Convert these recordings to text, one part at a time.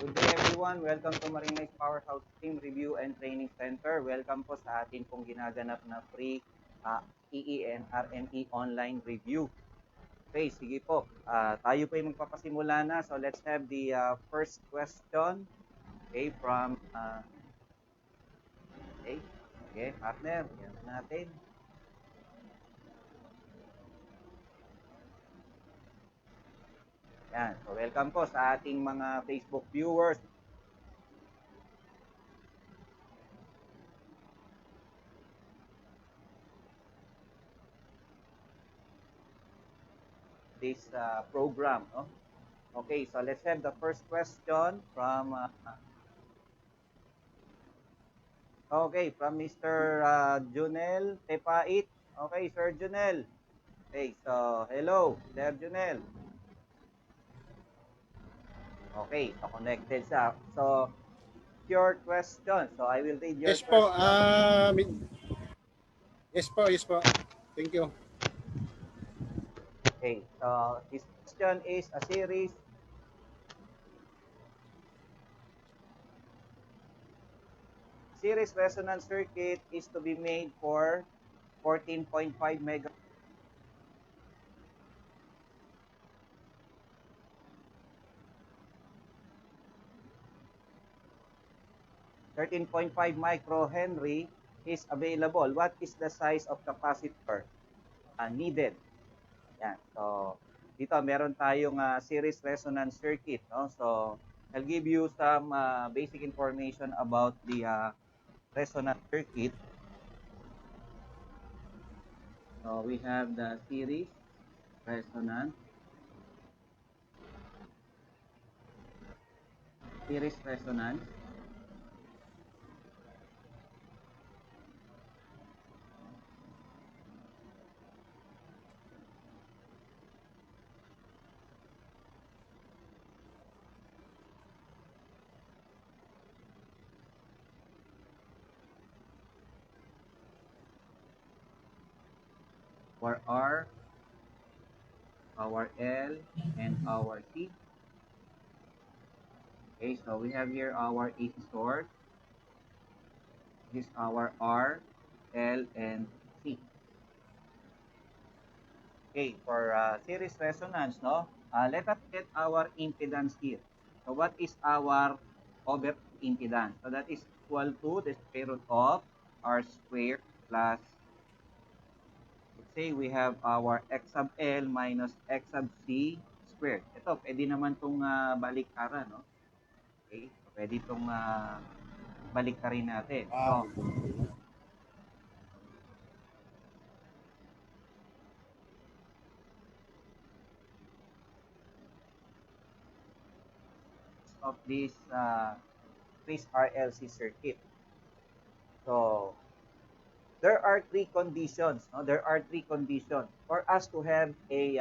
Good day everyone. Welcome to Marinais Powerhouse Team Review and Training Center. Welcome po sa atin pong ginaganap na free EE and RME online review. Okay, sige po. Tayo po ay magpapasimula na. So let's have the first question. Okay, from okay, partner. Yan natin. Yan. So welcome po sa ating mga Facebook viewers. This program, no? Okay, so let's have the first question from from Mr. Junel Tepait. Okay, Sir Junel. Okay, so hello, Sir Junel. Okay, so connected siya. So, your question. So, I will read your Yes po. question. Yes po. Thank you. Okay, so his question is a series resonance circuit is to be made for 14.5 mega 13.5 microhenry is available. What is the size of capacitor needed? Yan. So, dito meron tayong series resonance circuit. No? So, I'll give you some basic information about the resonance circuit. So, we have the series resonance. Series resonance. For R, our L, and our C. Okay, so we have here our AC source. This is our R, L, and C. Okay, for series resonance, no? Let us get our impedance here. So what is our over impedance? So that is equal to the square root of R squared plus, let's say we have our X sub L minus X sub C squared. Ito, pwede naman itong baliktaran, no? Okay, so pwede itong baliktarin natin. So, of this RLC circuit. So, there are three conditions. No? There are three conditions for us to have a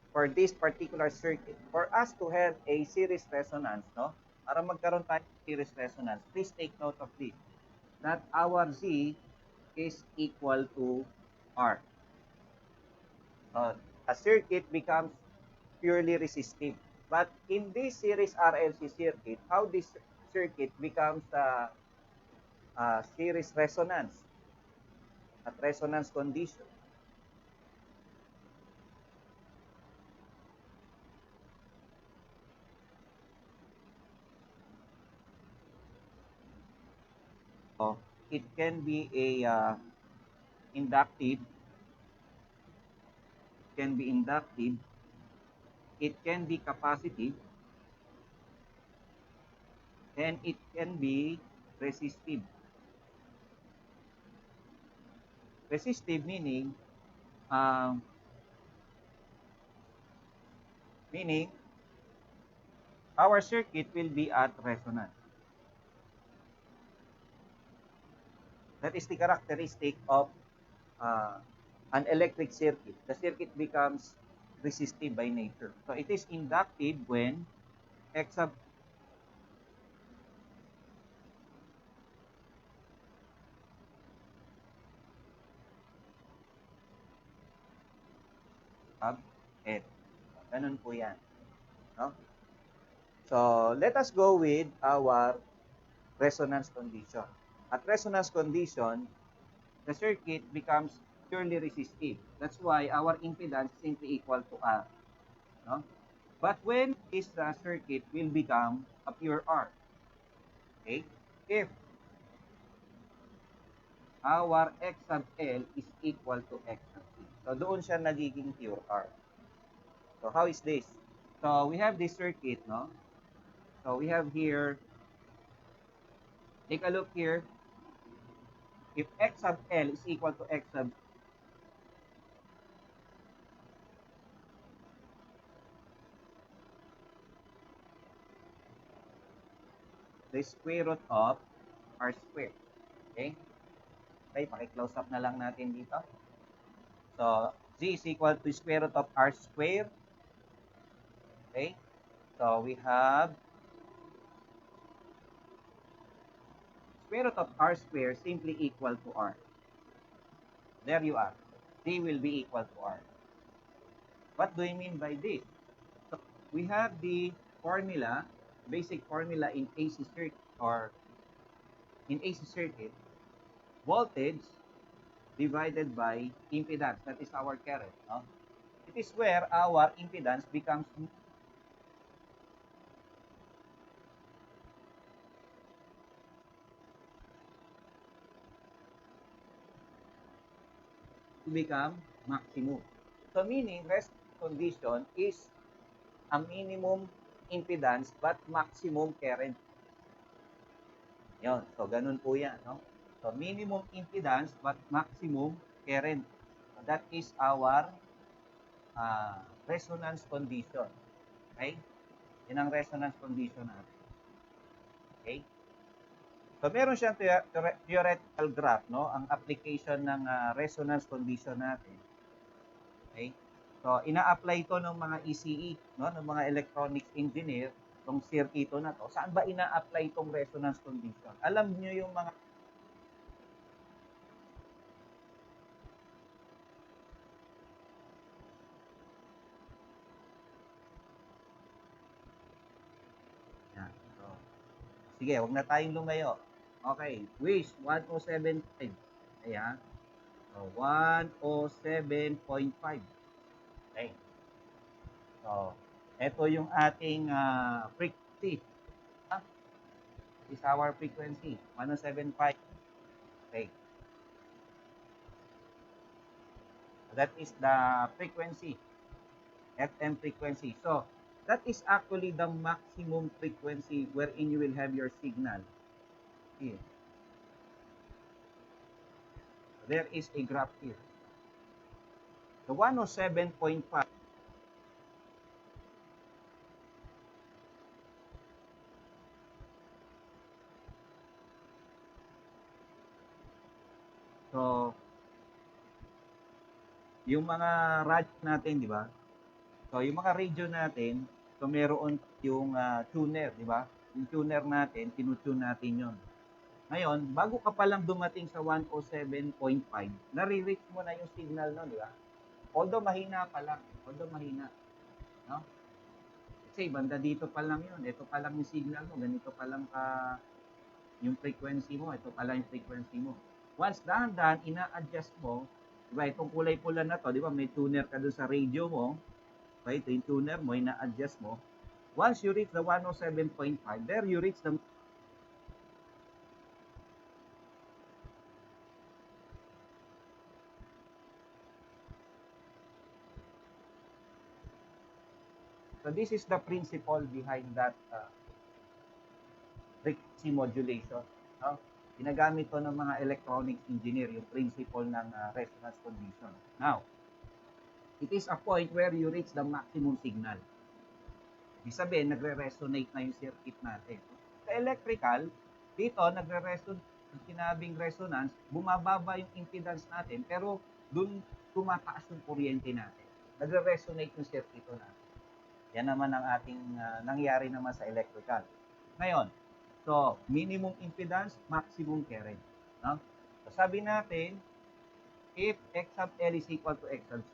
for this particular circuit. For us to have a series resonance, no? Para magkaroon tayo ng series resonance, please take note of this. That our Z is equal to R. A circuit becomes purely resistive. But in this series RLC circuit, how this circuit becomes series resonance at resonance condition. So it can be a inductive, it can be capacitive, and it can be resistive. Resistive meaning our circuit will be at resonance. That is the characteristic of an electric circuit. The circuit becomes resistive by nature. So it is inductive when X sub N. Ganun po yan. No? So, let us go with our resonance condition. At resonance condition, the circuit becomes purely resistive. That's why our impedance is simply equal to R. No? But when this circuit will become a pure R, okay? If our X sub L is equal to X sub C. So, doon siya nagiging pure R. So, how is this? So, we have this circuit, no? So, we have here, take a look here. If X sub L is equal to X sub the square root of R squared. Okay? Okay, paki-close up na lang natin dito. So, G is equal to square root of R squared. Okay? So, we have square root of R squared simply equal to R. There you are. G will be equal to R. What do I mean by this? So, we have the formula, basic formula in AC circuit or in AC circuit, voltage divided by impedance. That is our current. No? It is where our impedance becomes maximum. So meaning rest condition is a minimum impedance but maximum current. Yun. So ganun po yan. No? So minimum impedance but maximum current. So, that is our resonance condition. Okay? Yan ang resonance condition natin. Okay? So meron siyang theoretical graph, no? Ang application ng resonance condition natin. Okay? So ina-apply ito ng mga ECE, no? Ng mga electronics engineer, tong circuito na to. Saan ba ina-apply itong resonance condition? Alam niyo yung mga yan. So, sige, wag na tayong lumayo. Okay, wish 1075. Ayan. So 107.5. Okay. So, ito yung ating frequency. This is our frequency, 107.5. Okay. So, that is the frequency, FM frequency. So, that is actually the maximum frequency wherein you will have your signal. Here. So, there is a graph here. The 107.5 So, yung mga radio natin, di ba? So, yung mga radio natin, so meron yung tuner, di ba? Yung tuner natin, tinutune natin yon. Ngayon, bago ka pa lang dumating sa 107.5, nare-reach mo na yung signal no, di ba? Although mahina pa lang, no? Kasi banda dito pa lang yun, ito pa lang yung signal mo, ganito pa lang ka yung frequency mo, ito pa lang yung frequency mo. Once dahan-dahan, ina-adjust mo, diba, itong kulay pula na to, diba, may tuner ka doon sa radio mo, okay, ito yung tuner mo, ina-adjust mo. Once you reach the 107.5, there you reach the So this is the principle behind that frequency modulation. No? Ginagamit to ng mga electronics engineer, yung principle ng resonance condition. Now, it is a point where you reach the maximum signal. Ibig sabihin, nagre-resonate na yung circuit natin. Sa electrical, dito, nagre-resonate, sinabing resonance, bumababa yung impedance natin, pero dun tumataas yung kuryente natin. Nagre-resonate yung circuit natin. Yan naman ang ating nangyari naman sa electrical. Ngayon, so minimum impedance, maximum current. No? So sabi natin, if X sub L is equal to X sub C.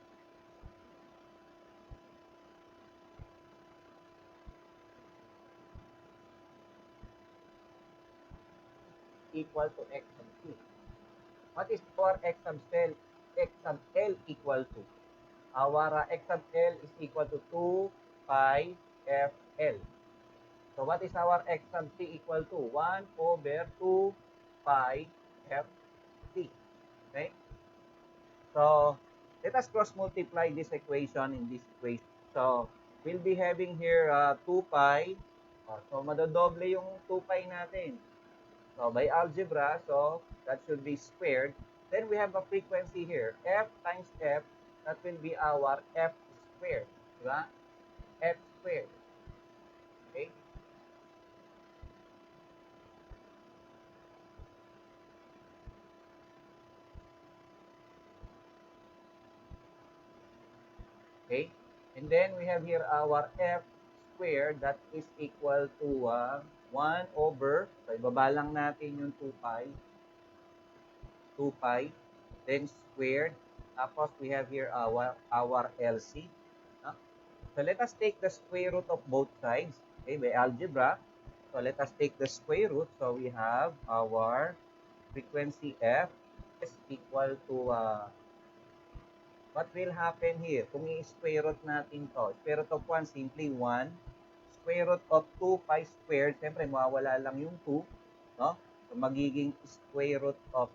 equal to x sub t. What is our x sub L? X sub L equal to? Our x sub L is equal to 2 pi fl. So what is our x sub t equal to? 1 over 2 pi ft. Okay? So let us cross multiply this equation in this equation. So we'll be having here 2 pi. So madodoble yung 2 pi natin. So by algebra, so that should be squared. Then we have a frequency here. F times F, that will be our F squared. Diba? F squared. Okay? Okay? And then we have here our F squared that is equal to 1 over, so ibaba lang natin yung 2 pi, then squared. Tapos we have here our LC. No? So let us take the square root of both sides. Okay, by algebra. So let us take the square root. So we have our frequency F is equal to what will happen here? Kung i-square root natin to, square root of 1, simply 1. Square root of 2 pi squared, siyempre mawawala lang yung 2. No? So magiging square root of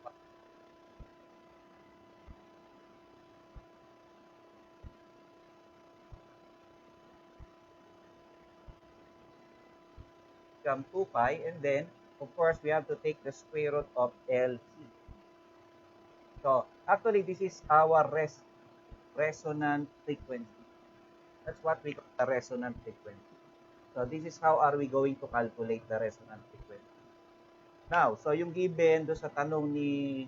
become 2 pi, and then, of course, we have to take the square root of LC. So, actually, this is our resonant frequency. That's what we call the resonant frequency. So, this is how are we going to calculate the resonant frequency. Now, so yung given do sa tanong ni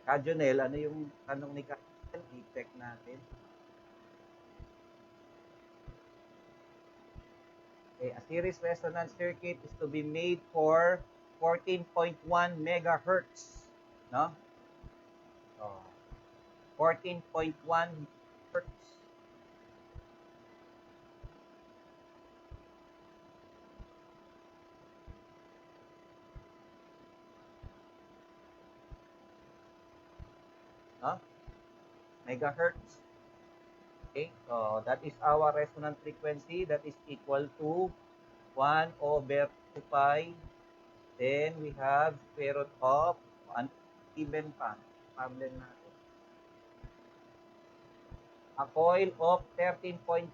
Kajonel, ano yung tanong ni Kajonel? I-check natin. Okay, a series resonance circuit is to be made for 14.1 megahertz. No? So, 14.1 hertz. No? Megahertz. Okay, so that is our resonant frequency. That is equal to 1 over 2 pi. Then we have square root of 1 given pa. Problem natin. A coil of 13.5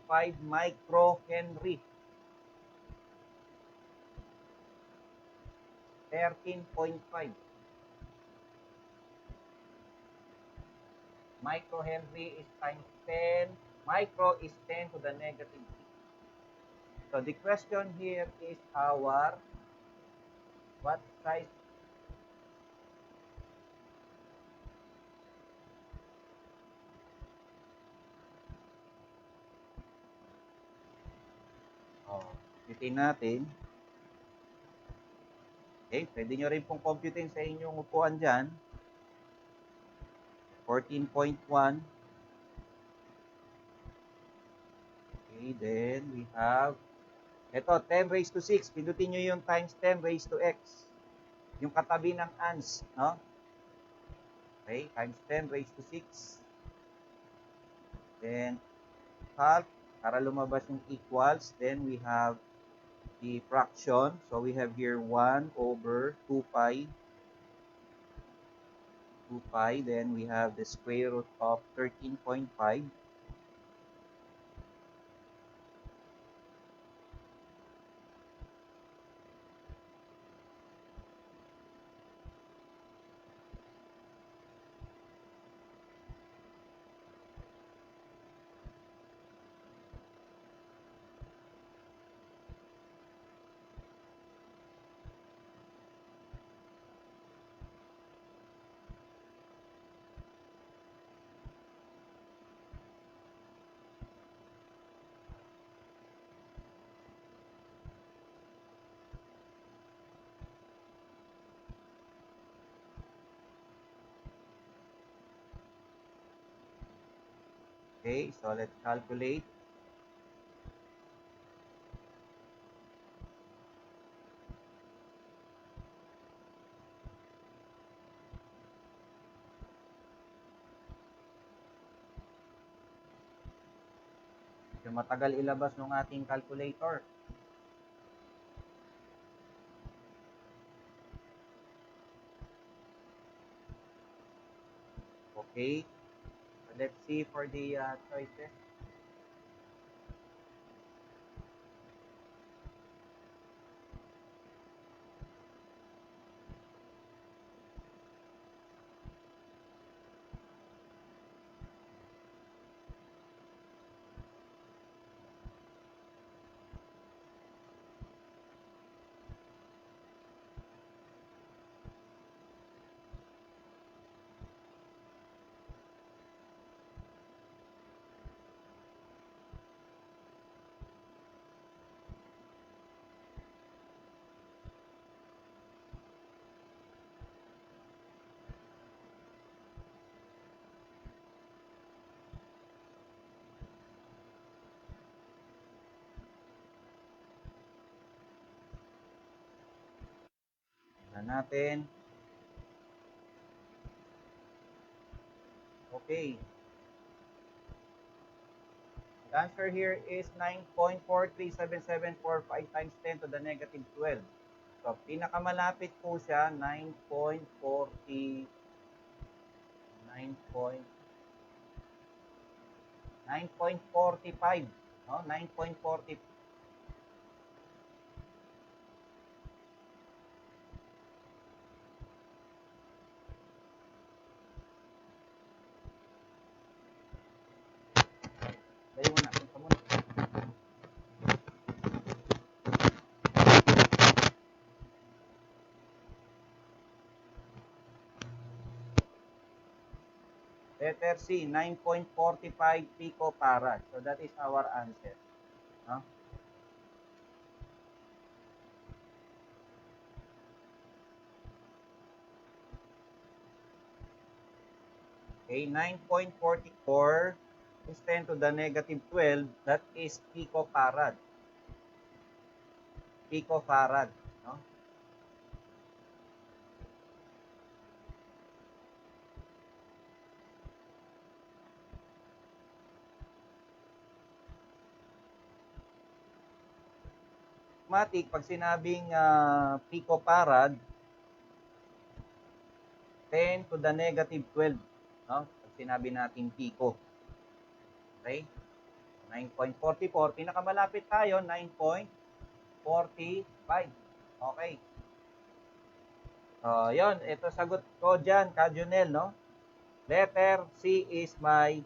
microhenry. 13.5 microhenry is times 10. Micro is 10 to the negative 6. So the question here is our what size? Computin natin. Okay, pwede nyo rin pong computin sa inyong upuan dyan. 14.1. Okay, then we have ito, 10 raised to 6. Pindutin nyo yung times 10 raised to x. Yung katabi ng ans, no? Okay, times 10 raised to 6. Then, half, para lumabas yung equals. Then, we have the fraction. So, we have here 1 over 2 pi. 2 pi. Then, we have the square root of 13.5. Okay, so let's calculate. Yung matagal ilabas ng ating calculator. Okay. Let's see for the choices. Natin. Okay. The answer here is 9.437745 times 10 to the negative 12. So, pinakamalapit po siya, 9.40, 9.45, no? 9.40. Dali muna, punta muna. Letter C, 9.45 picofarad. So that is our answer. No? Okay, 9.44 is 10 to the negative 12. That is picofarad. Picofarad. No? Matik, pag sinabing picofarad, 10 to the negative 12. No? Pag sinabi natin pico. Okay? 9.44. Pinakamalapit tayo, 9.45. Okay. Yun. Ito sagot ko dyan, Kajunel, no? Letter C is my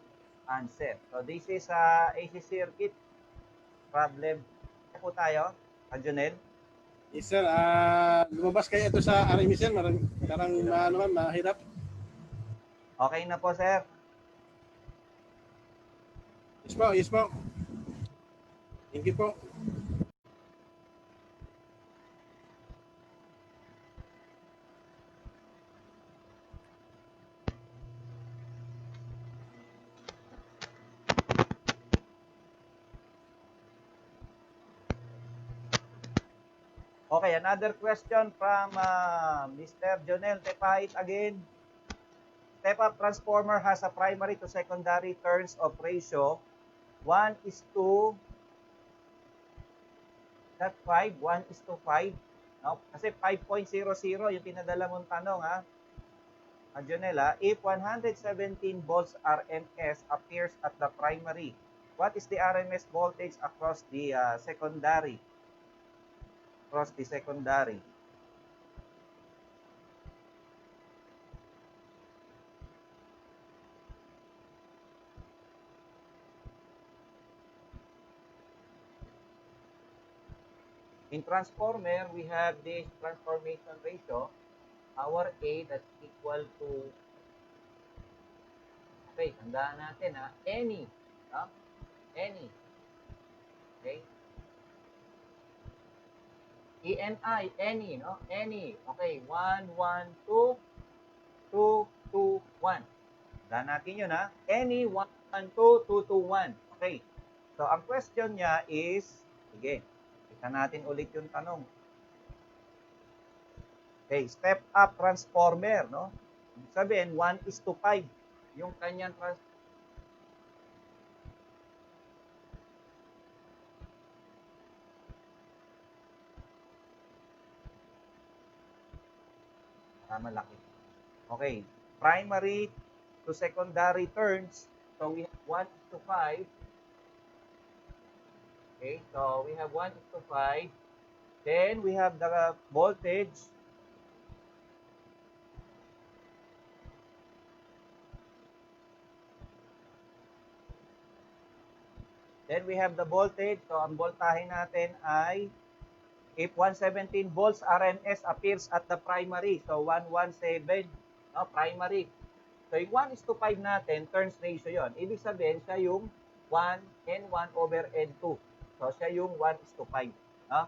answer. So, this is AC circuit problem. Ano po tayo, Kajunel? Yes, sir. Lumabas kayo ito sa RME, sir. Parang mahirap. Okay na po, sir. Yes po, yes po. Thank you po. Okay, another question from Mr. Jonel Tepait again. Step-up transformer has a primary to secondary turns of ratio 1:5, not 5, 1:5. No? Kasi 5.00 yung pinadala mong tanong, ha? Jonel, if 117 volts RMS appears at the primary, what is the RMS voltage across the secondary? Across the secondary. In transformer, we have this transformation ratio, our A that's equal to, okay, tandaan natin any, no? Any. Okay? ENI, any, no? Any. Okay, 1, 1, 2, 2, 2, 1. Tandaan natin yun, Any 1, 2, 2, 2, 1. Okay. So, ang question niya is, sige, kita natin ulit yung tanong. Okay, step up transformer, no? Sabihin, 1:5 yung kanyang Malaki. Okay. Primary to secondary turns. So we have 1:5. Okay. So we have 1:5. Then we have the voltage. Then we have the voltage. So ang voltahe natin ay if 117 volts RMS appears at the primary. So 117, no, primary. So yung 1:5 natin, turns ratio yon. Ibig sabihin, siya yung 1 N1 over N2. So siya yung 1:5. No?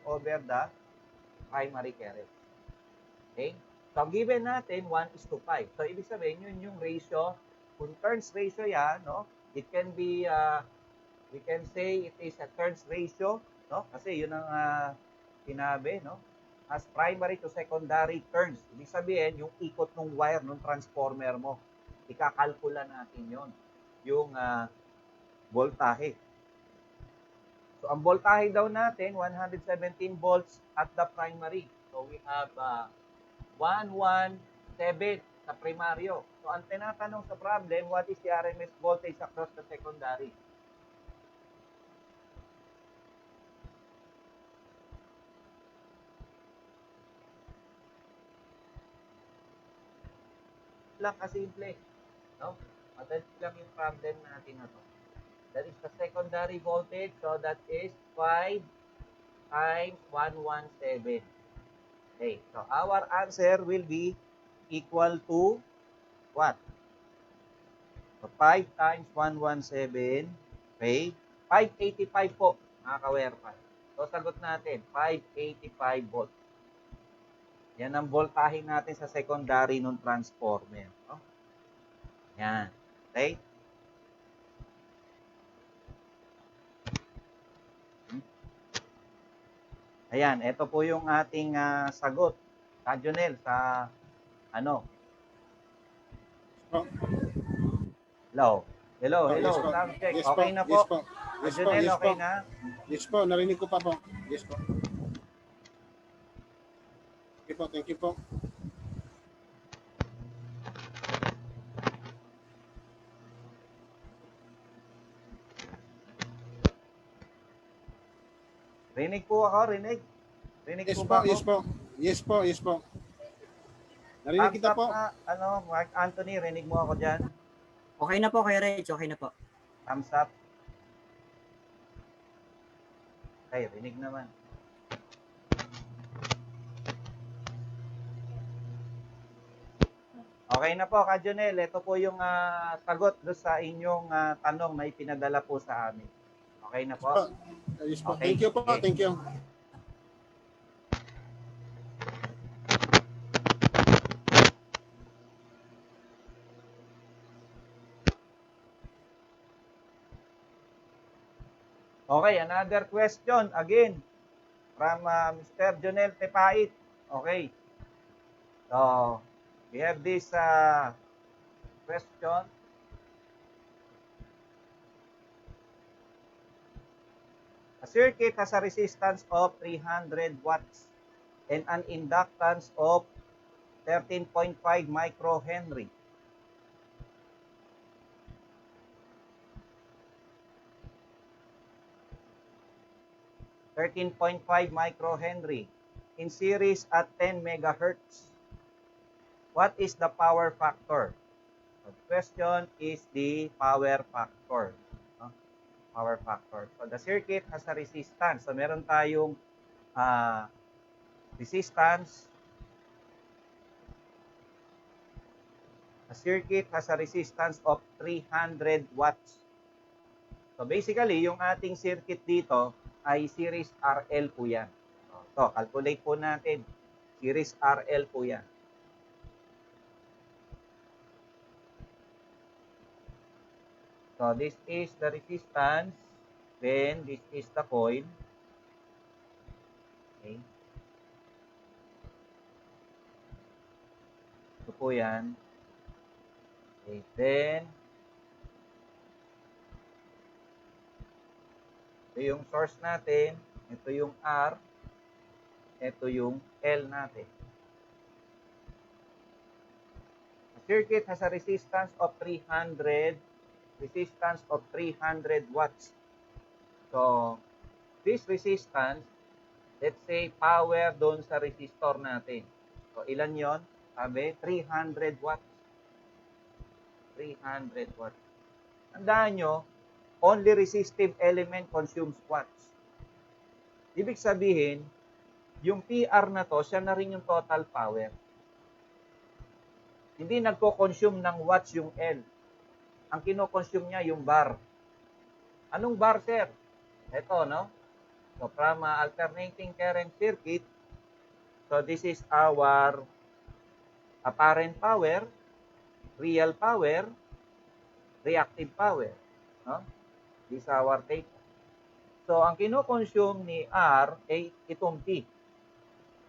Over the primary current. Okay? So, given natin 1:5. So, ibig sabihin, yun yung ratio. Kung turns ratio yan, no? It can be, we can say it is a turns ratio, no? Kasi yun ang sinabi, no? As primary to secondary turns. Ibig sabihin, yung ikot ng wire ng transformer mo. Ikakalkula natin yon, yung voltahe. So, ang voltahe daw natin, 117 volts at the primary. So, we have 117 sa primaryo. So, ang tinatanong sa problem, what is the RMS voltage across the secondary? Lang kasimple. No? Madali lang yung problem natin na to. That is the secondary voltage. So, that is 5 times 117. Okay. So, our answer will be equal to what? So, 5 times 117. Okay. 585 po, mga ka-WERPA. So, sagot natin, 585 volts. Yan ang voltahe natin sa secondary ng transformer. No? Yan. Okay? Ayan, ito po yung ating sagot. Kajonel, sa ano? Hello. Hello. Sound check. Yes, okay po. na po. Yes po. Yes po. Kajonel, Yes okay po. na? Yes po, narinig ko pa po. Yes po. Okay po, thank you po. Rinig po ako, rinig. Rinig Yes po po, ba ako? yes po. Yes po, yes po. Narinig kita po. Mark Anthony, rinig mo ako dyan. Okay na po, Kuya Reg. Okay na po. Thumbs up. Okay, rinig naman. Okay na po, Kajonel. Ito po yung sagot do sa inyong tanong na ipinadala po sa amin. Okay na po? Yes po. Okay. Thank you po. Okay. Thank you. Okay, another question again from Mr. Jonel Tepait. Okay. So, we have this question. A circuit has a resistance of 300 watts and an inductance of 13.5 microhenry. microhenry in series at 10 megahertz. What is the power factor? So the question is the power factor. No? Power factor. So the circuit has a resistance. So meron tayong resistance. A circuit has a resistance of 300 watts. So basically, yung ating circuit dito ay series RL po yan. So, calculate po natin. Series RL po yan. So, this is the resistance. Then, this is the coil. Okay. Ito po yan. Okay. Then, yung source natin, ito yung R, ito yung L natin. The circuit has a resistance of 300 watts. So, this resistance, let's say, power doon sa resistor natin. So, ilan yon? Sabi, 300 watts. 300 watts. Tandaan nyo, only resistive element consumes watts. Ibig sabihin, yung PR na to, siya na rin yung total power. Hindi nagko-consume ng watts yung L. Ang kino-consume niya yung bar. Anong bar, sir? Ito, no? So, from alternating current circuit, so this is our apparent power, real power, reactive power. No? This is our take. So, ang kino-consume ni R ay itong P.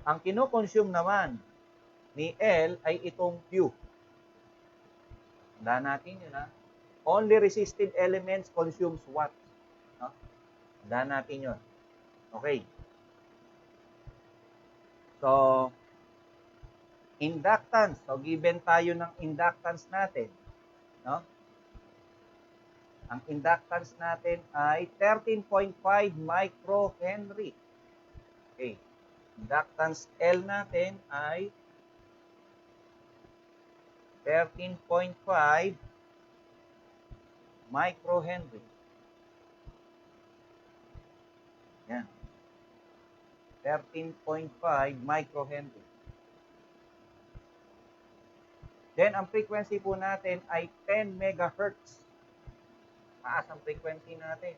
Ang kino-consume naman ni L ay itong Q. Tandaan natin yun, ha? Only resistive elements consumes watts. No? Tandaan natin yun. Okay. So, inductance. So, given tayo ng inductance natin. No? Ang inductance natin ay 13.5 microhenry. Okay. Inductance L natin ay 13.5 microhenry. Yan. 13.5 microhenry. Then, ang frequency po natin ay 10 megahertz. Taas ang frequency natin.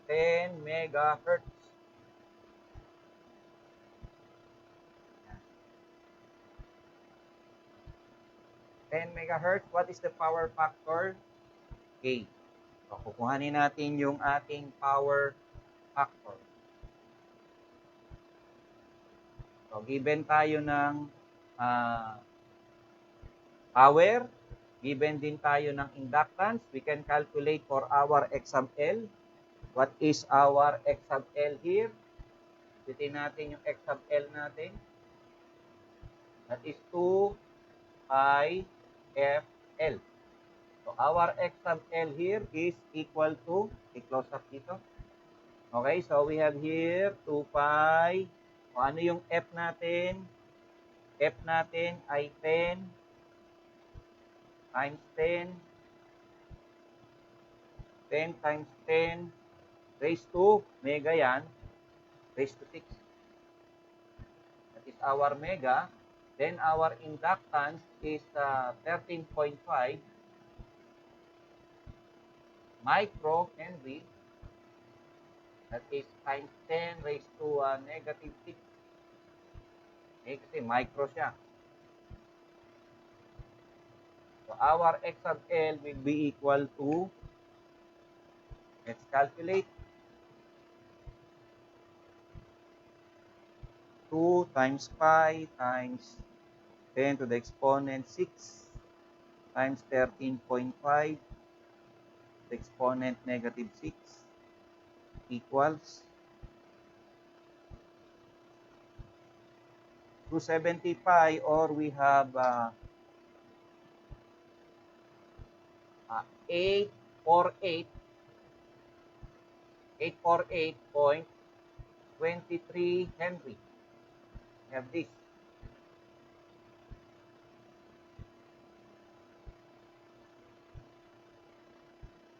10 megahertz. 10 megahertz, what is the power factor? K. So, kukuhanin natin yung ating power factor. So, given tayo ng power, given din tayo ng inductance, we can calculate for our X sub L. What is our X sub L here? Sitin natin yung X sub L natin. That is 2 pi FL. So, our X sub L here is equal to, i-close up dito. Okay, so we have here 2 pi. O ano yung F natin? F natin ay 10 times 10. 10 times 10 raised to, mega yan, raised to 6. That is our mega. Then our inductance is 13.5 microhenry. That is times 10 raised to negative 6. Eh, kasi micro siya. So our X sub L will be equal to, let's calculate, 2 times pi times 10 to the exponent 6 times 13.5 to the exponent negative 6 equals 270 pi, or we have 848.23 Henry. We have this.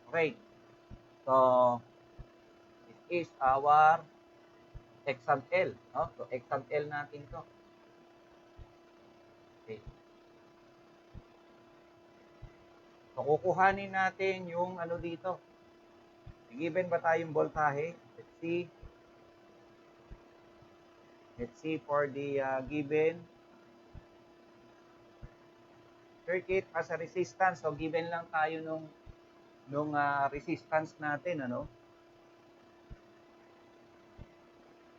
Okay. So, this is our X sub L. No? So, X sub L natin to. Okay. So, kukuhanin natin yung ano dito. Given ba tayong voltahe? Let's see for the given circuit as a resistance. So, given lang tayo nung resistance natin, ano?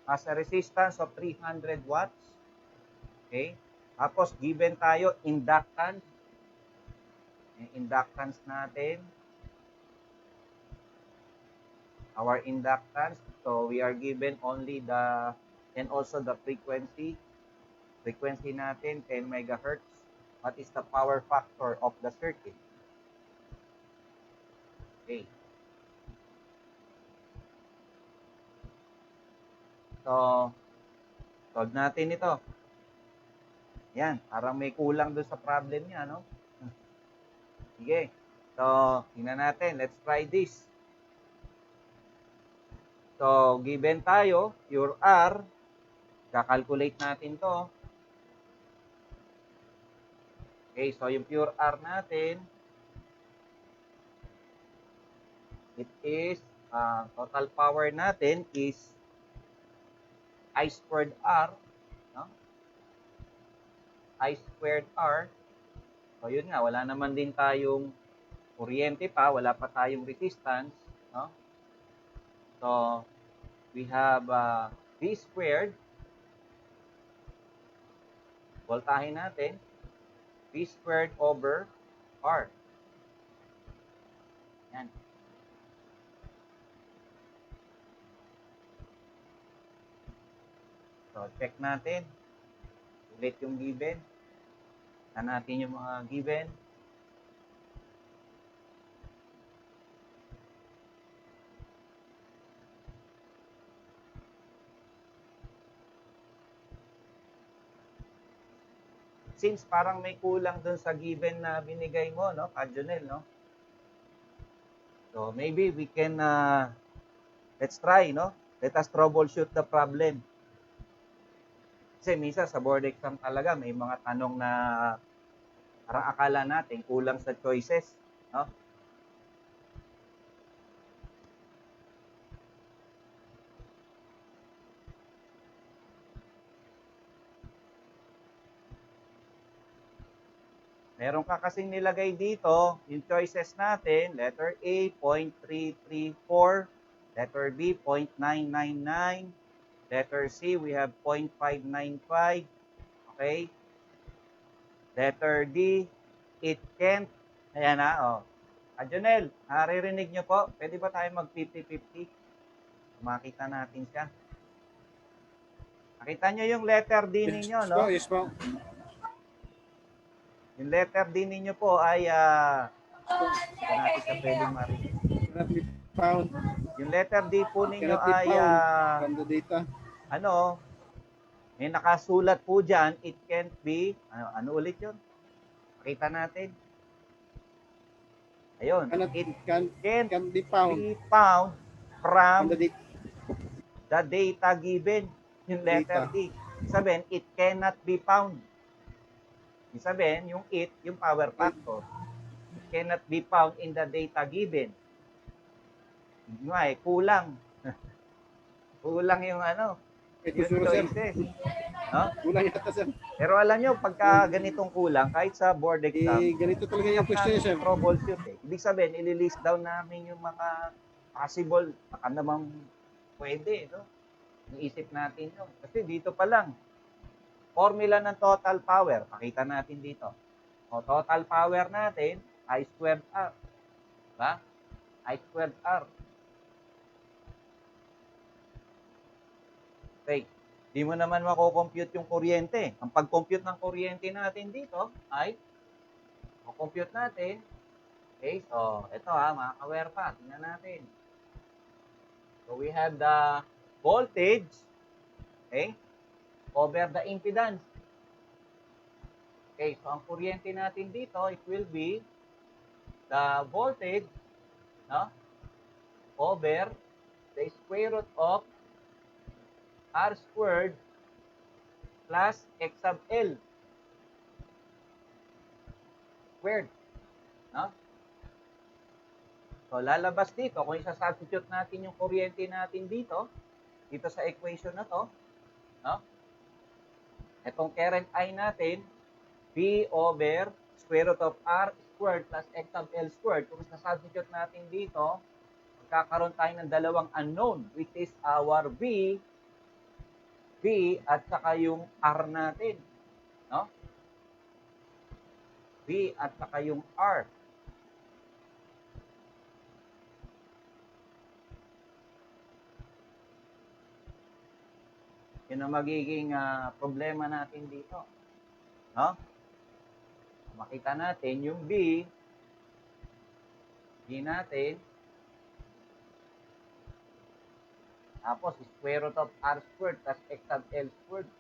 As a resistance of 300 watts. Okay? Tapos, given tayo inductance. Yung inductance natin our inductance. So we are given only the, and also the frequency. Frequency natin, 10 megahertz. What is the power factor of the circuit? Okay. So, solve natin ito. Yan, parang may kulang doon sa problem niya, no? Sige. So, tingnan natin. Let's try this. So, given tayo, pure R, kakalculate natin to. Okay, so yung pure R natin, it is, total power natin is I squared R, no? I squared R. So, yun nga, wala naman din tayong kuryente pa, wala pa tayong resistance, no? So, we have V squared, voltahe natin, V squared over R. Yan. So, check natin. Ulit yung given. Saan natin yung mga given. Since parang may kulang dun sa given na binigay mo, no, Kajonel, no? So, maybe we can, let's try, no? Let us troubleshoot the problem. Kasi minsan sa board exam talaga, may mga tanong na parang akala natin kulang sa choices, no? Meron ka kasing nilagay dito, yung choices natin, letter A, 0.334, letter B, 0.999, letter C, we have 0.595, okay? Letter D, it can't, ayan na, oh. Adjonel, naririnig nyo po, pwede ba tayo mag 50-50? Makita natin siya. Nakita nyo yung letter D ninyo, no? Yes po. Yung letter D ninyo po ay, ito natin sa pwedeng marinig. Pound. Yung letter D po ninyo Cannot be ay, found from the data. ano, may nakasulat po dyan, it can't be, ano ulit yun? Pakita natin. Ayun, it can't be found be found from the data given, yung letter D. Sabihin, it cannot be found. Sabihin, yung it, yung power factor. It cannot be found in the data given. Yung ay, kulang. Kulang yung ano, yung choices. No? Kulang yata, sir. Pero alam nyo, pagka ganitong kulang, kahit sa board exam, ganito talaga yung question, sir. Troubleshoot eh. Ibig sabihin, ililist down namin yung mga possible, baka namang pwede, no? Naisip natin yun. Kasi dito pa lang, formula ng total power, pakita natin dito. O, total power natin, I squared R. Diba? I squared R. Okay. Di mo naman mako-compute yung kuryente. Ang pag-compute ng kuryente natin dito ay compute natin. Okay, so ito mga ka-wire pa, tingnan natin. So we have the voltage, okay, over the impedance. Okay, so ang kuryente natin dito, it will be the voltage, no, over the square root of R squared plus X sub L squared. No? So, lalabas dito, kung isa-substitute natin yung kuryente natin dito sa equation na to, no? Itong current I natin, V over square root of R squared plus X sub L squared. Kung isa-substitute natin dito, magkakaroon tayo ng dalawang unknown, which is our V at saka yung R natin. No? V at saka yung R. Yun ang magiging problema natin dito. No? Makita natin yung B natin, tapos square root of R squared plus X sub L squared.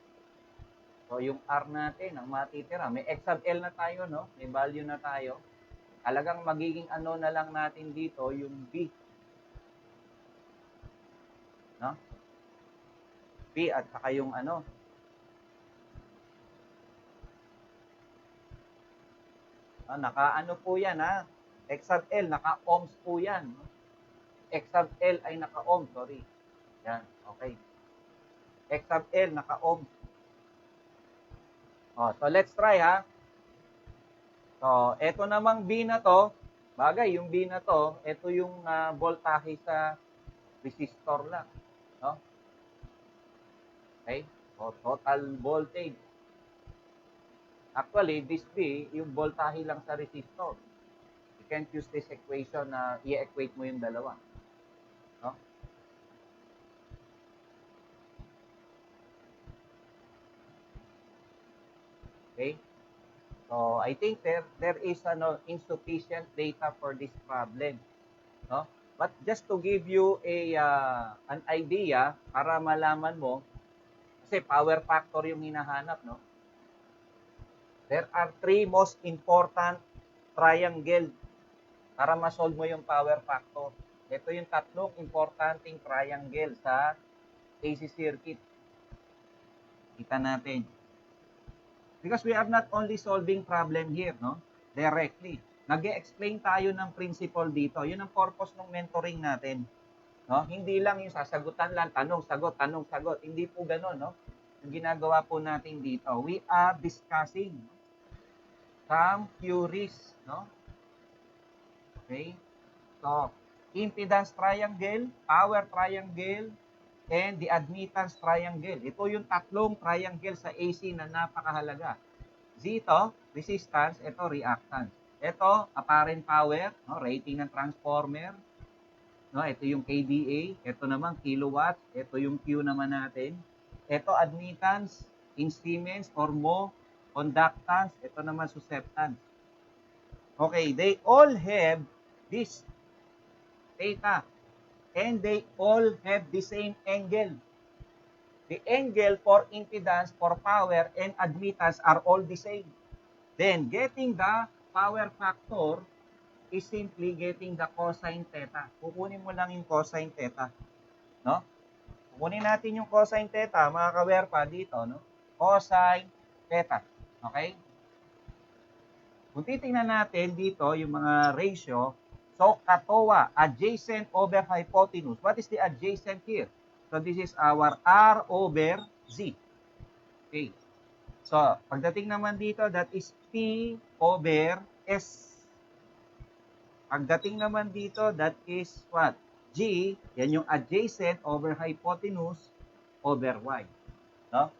So, yung R natin, ang matitira, may X sub L na tayo, no? May value na tayo. Talagang magiging ano na lang natin dito, yung B. No? B at saka yung ano. Naka-ano po yan, ha? X sub L, naka-ohms po yan. X sub L ay naka-ohms, sorry. Yan, okay. X sub L, naka-ohms. So let's try, ha? So, eto namang B na to, bagay, yung B na to, eto yung voltahe sa resistor lang. No? Okay? So, total voltage. Actually, this B, yung voltahe lang sa resistor. You can't use this equation na i-equate mo yung dalawa. No? Okay? So, I think there is insufficient data for this problem. No? But just to give you an idea, para malaman mo, kasi power factor yung hinahanap, no? There are 3 most important triangle para ma-solve mo yung power factor. Ito yung 3 importanteng triangle sa AC circuit. Kita natin. Because we are not only solving problem here, no? Directly. Nag-e-explain tayo ng principle dito. Yun ang purpose ng mentoring natin. No? Hindi lang yung sasagutan lang, tanong, sagot, tanong, sagot. Hindi po gano'n, no? Yung ginagawa po natin dito, we are discussing some theories, no? Okay? So, impedance triangle, power triangle, and the admittance triangle. Ito yung 3 triangle sa AC na napakahalaga. Z ito, resistance, ito reactance. Ito, apparent power, no? Rating ng transformer. No? Ito yung kVA, ito naman kilowatts, ito yung Q naman natin. Ito admittance, in Siemens or mho, conductance, ito naman susceptance. Okay, they all have this data and they all have the same angle. The angle for impedance, for power, and admittance are all the same. Then, getting the power factor is simply getting the cosine theta. Kukunin mo lang yung cosine theta. No? Kukunin natin yung cosine theta, mga kawerpa dito, no? Cosine theta. Okay? Kung titingnan natin dito yung mga ratio, so katowa, adjacent over hypotenuse. What is the adjacent here? So this is our R over Z. Okay. So, pagdating naman dito, that is P over S. Pagdating naman dito, that is what? G, yan yung adjacent over hypotenuse over Y. No?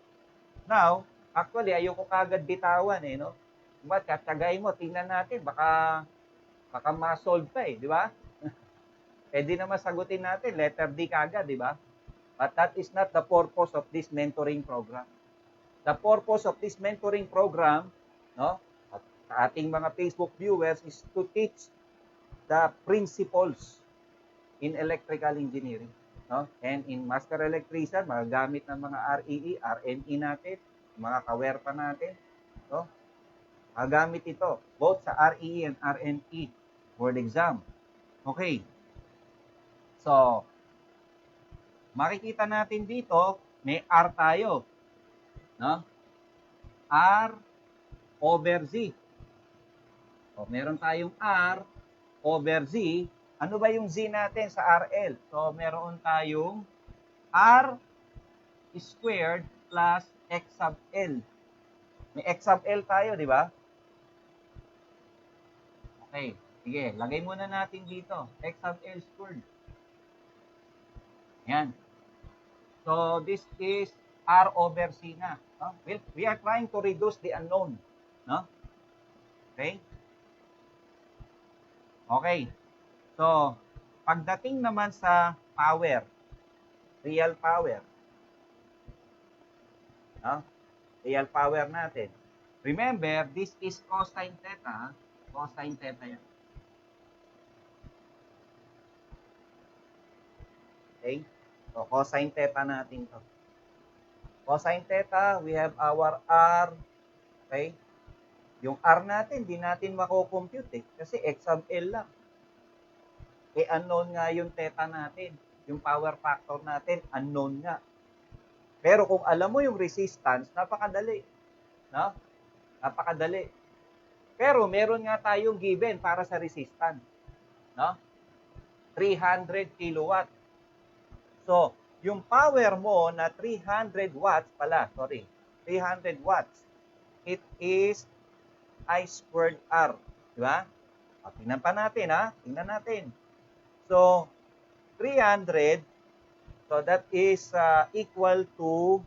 Now, actually, ayoko kagad bitawan no? But katsagay mo, tingnan natin, baka ma-solve pa di ba? Pwede naman sagutin natin, letter D kagad, di ba? But that is not the purpose of this mentoring program. The purpose of this mentoring program, no, at sa ating mga Facebook viewers is to teach the principles in electrical engineering. No? And in Master Electrician, magagamit ng mga REE, RNE natin, mga kawerpa natin, no? Magagamit ito, both sa REE and RNE board exam. Okay. So, makikita natin dito, may R tayo. No? R over Z. So, meron tayong R over Z. Ano ba yung Z natin sa RL? So, meron tayong R squared plus X sub L. May X sub L tayo, di ba? Okay. Sige, lagay muna natin dito. X sub L squared. Yan. So, this is R over C na. No? We are trying to reduce the unknown. No? Okay? Okay. So, pagdating naman sa power, real power. No? Real power natin. Remember, this is cosine theta. Cosine theta yan. Okay? So, cosine theta natin to. Cosine theta, we have our R. Okay? Yung R natin, di natin mako-compute eh. Kasi X sub L lang. Eh, unknown nga yung theta natin. Yung power factor natin, unknown nga. Pero kung alam mo yung resistance, napakadali. No? Napakadali. Pero meron nga tayong given para sa resistance. No? 300 kilowatt. So, yung power mo na 300 watts pala, 300 watts, it is I squared R. Di ba? O, tingnan pa natin, ha? Tingnan natin. So, 300, so that is equal to,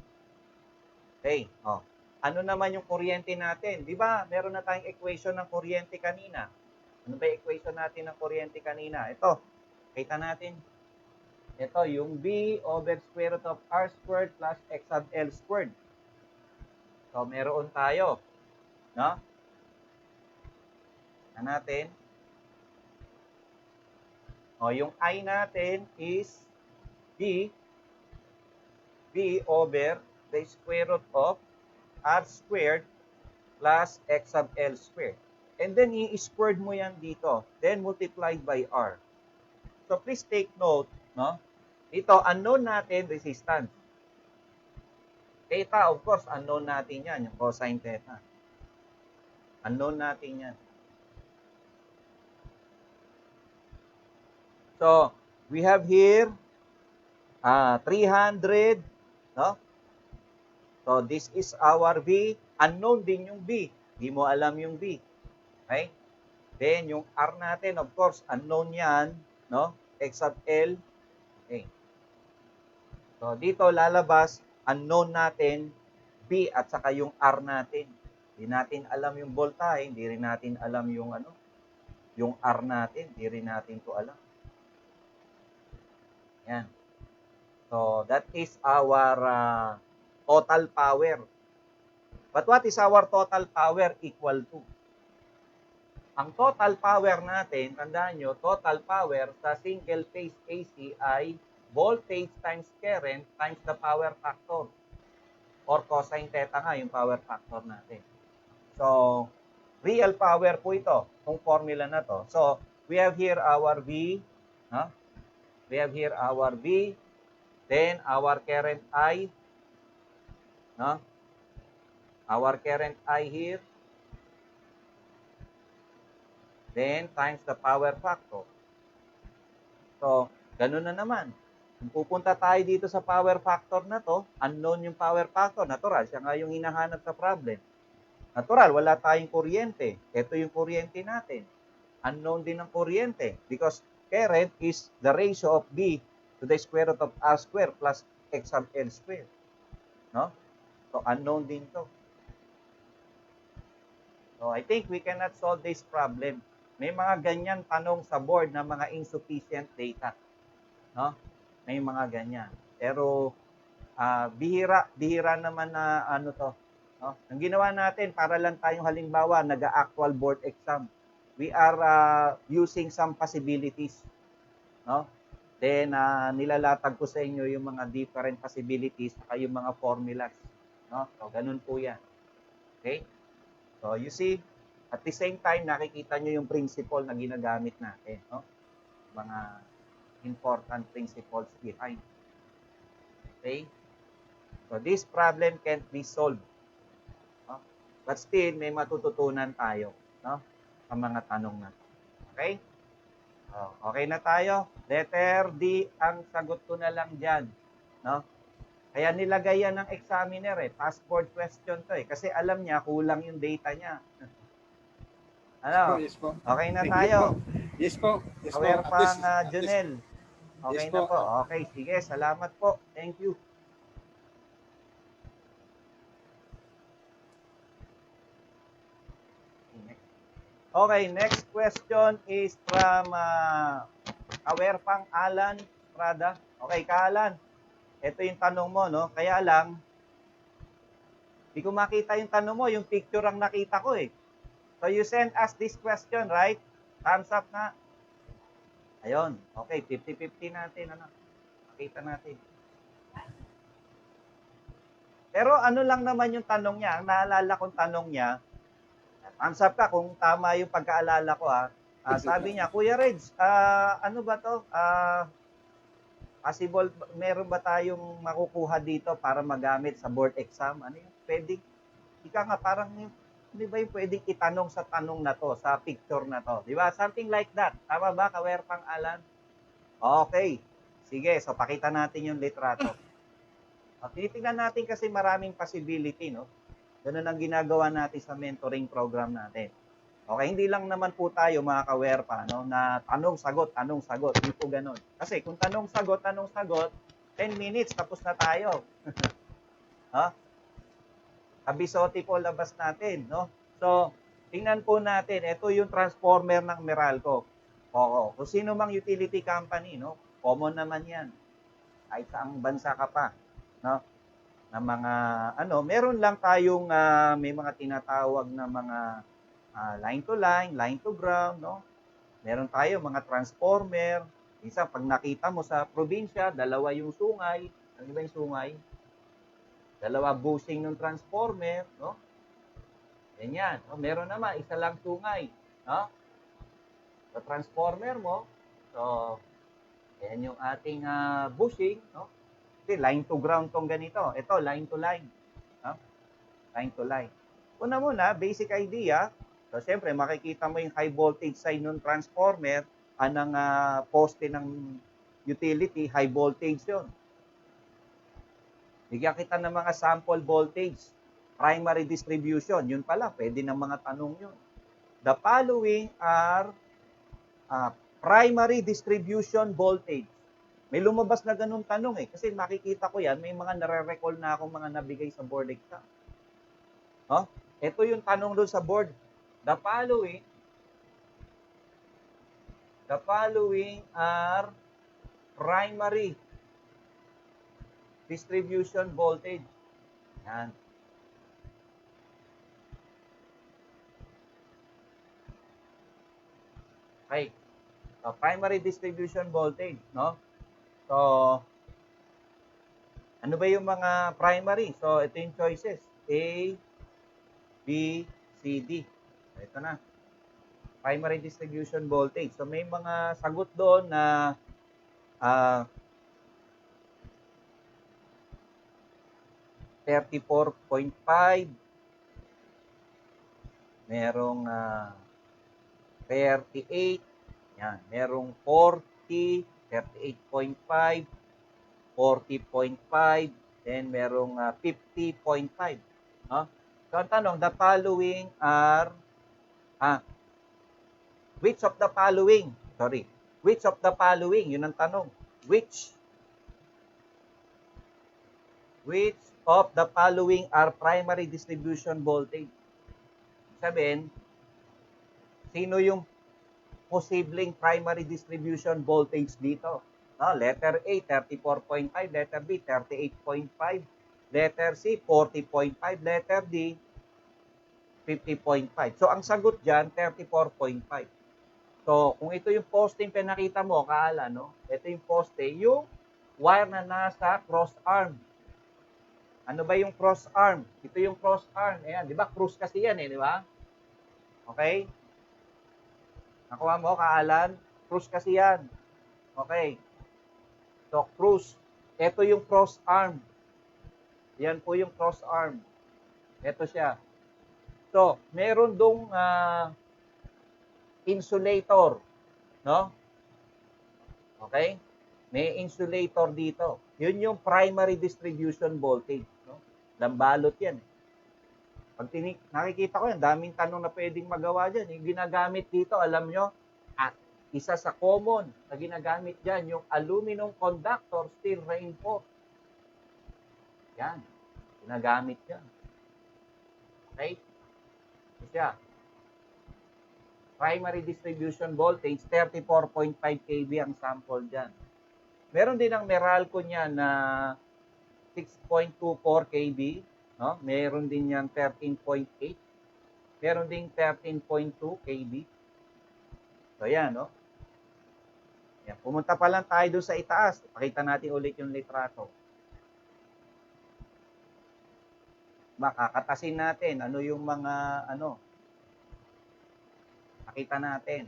okay, ano naman yung kuryente natin? Di ba, meron na tayong equation ng kuryente kanina. Ano ba yung equation natin ng kuryente kanina? Ito, kita natin. Ito, yung B over square root of R squared plus X sub L squared. So, meron tayo. No? Na natin. Yung I natin is B over the square root of R squared plus X sub L squared. And then, i-squared mo yan dito. Then, multiplied by R. So, please take note, no? Ito, unknown natin, resistance. Theta, of course, unknown natin yan, yung cosine theta. Unknown natin yan. So, we have here 300, no? So, this is our V. Unknown din yung B. Hindi mo alam yung B. Okay? Then, yung R natin, of course, unknown yan, no? X sub L. Okay. So, dito lalabas, unknown natin, B at saka yung R natin. Hindi natin alam yung voltahe, hindi rin natin alam yung yung R natin, hindi rin natin to alam. Yan. So, that is our total power. But what is our total power equal to? Ang total power natin, tandaan nyo, total power sa single phase AC ay voltage times current times the power factor. Or cosine theta nga yung power factor natin. So, real power po ito, itong formula na to. So, we have here our V, huh? We have here our V, then our current I, no? Our current I here, then times the power factor. So, ganun na naman. Kung pupunta tayo dito sa power factor na to, unknown yung power factor, natural, siya nga yung hinahanap sa problem. Natural, wala tayong kuryente. Ito yung kuryente natin. Unknown din ang kuryente because current is the ratio of B to the square root of R square plus X sub L square. No? So, unknown din to. So, I think we cannot solve this problem. May mga ganyan tanong sa board na mga insufficient data. No? May mga ganyan. Pero, bihira naman na to. No? Ang ginawa natin, para lang tayong halimbawa, nag-actual board exam. We are using some possibilities. No? Then, nilalatag ko sa inyo yung mga different possibilities at yung mga formulas. No? So, ganun po yan. Okay? So, you see, at the same time, nakikita nyo yung principle na ginagamit natin. No? Mga important principles behind. Okay? So, this problem can't be solved. No? But still, may matututunan tayo. No? Sa mga tanong na. Okay? Okay na tayo. Letter D, ang sagot ko na lang dyan. No? Kaya nilagay yan ng examiner passport question to Kasi alam niya, kulang yung data niya. Ano? Yes po. Okay na Thank tayo. Yes po. Yes po. Aware At pa least- ang Junel. Okay Yes na po. po. Okay, sige. Salamat po. Thank you. Okay, next question is from Aware pang Alan Prada. Okay, Alan. Ito yung tanong mo, no? Kaya lang, Hindi ko makita yung tanong mo, yung picture ang nakita ko eh. So you send us this question, right? Thumbs up na. Ayun. Okay, 50-50 natin. Ano? Makita natin. Pero ano lang naman yung tanong niya. Ang naalala kong tanong niya, thumbs up ka kung tama yung pagkaalala ko ha. Sabi niya, Kuya Reg, ano ba to? Possible, meron ba tayong makukuha dito para magamit sa board exam? Ano yung pwedeng, ika nga parang, hindi ba yung pwedeng itanong sa tanong na to, sa picture na to? Di ba? Something like that. Tama ba, Kawerpang Alan? Okay. Sige, so pakita natin yung litrato. Tinitingnan natin kasi maraming possibility, no? Ganun ang ginagawa natin sa mentoring program natin. Okay, hindi lang naman po tayo mga kawerpa, no, na tanong-sagot, hindi po ganun. Kasi kung tanong-sagot, 10 minutes, tapos na tayo. Ha? Abisote po labas natin, no? So, tingnan po natin, ito yung transformer ng Meralco. Oo, kung sino mang utility company, no? Common naman yan. Kahit saang bansa ka pa, no? Na mga, meron lang tayong, may mga tinatawag na mga line to ground, no? Meron tayo mga transformer. Minsan, pag nakita mo sa probinsya, dalawa yung sungay. Ano ba yung sungay? Dalawa bushing ng transformer, no? Ganyan. No? Meron naman, isa lang sungay, no? Sa transformer mo, so, yan yung ating bushing, no? Kasi line to ground tong ganito. Ito, line to line. No? Line to line. Una muna, basic idea. So, siyempre, makikita mo yung high voltage side ng transformer, anang poste ng utility, high voltage yon. Bigyan kita ng mga sample voltage, primary distribution, yun pala, pwede ng mga tanong yun. The following are primary distribution voltage. May lumabas na ganun tanong eh, kasi makikita ko yan, may mga nare-recall na akong mga nabigay sa board exam. No? Ito yung tanong doon sa board. The following are primary distribution voltage. Yan. Okay. So, primary distribution voltage, no? So, ano ba yung mga primary? So, ito yung choices. A, B, C, D. Ito na. Primary distribution voltage. So, may mga sagot doon na 34.5. Merong 38. Yan. Merong 40, 38.5, 40.5, then merong 50.5. No? So, ang tanong, the following are which of the following? Which of the following? Yun ang tanong. Which of the following are primary distribution voltage? Sabihin, sino yung posibleng primary distribution voltage dito? No, letter A, 34.5. Letter B, 38.5. Letter C, 40.5. Letter D, 50.5. So, ang sagot dyan, 34.5. So, kung ito yung poste yung pinakita mo, kaala, no? Ito yung poste, yung wire na nasa cross arm. Ano ba yung cross arm? Ito yung cross arm. Ayan, di ba? Cruise kasi yan eh, di ba? Okay? Nakuha mo, kaalan? Cruise kasi yan. Okay. So, cruise. Ito yung cross arm. Yan po yung cross arm. Ito siya. So, meron dong insulator. No? Okay? May insulator dito. Yun yung primary distribution voltage. No? Lambalot yan. Pag nakikita ko yan, daming tanong na pwedeng magawa dyan. Yung ginagamit dito, alam nyo, isa sa common na ginagamit dyan, yung aluminum conductor steel reinforced. Yan. Ginagamit yan. Okay? Siya. Primary distribution voltage, 34.5 kV ang sample dyan. Meron din ang Meralco niya na 6.24 kV. no? Meron din yan 13.8. Meron ding 13.2 kV. So, yan, no? Yan. Pumunta pa lang tayo doon sa itaas. Pakita natin ulit yung litrato. Kakatasin natin ano yung mga, pakita natin.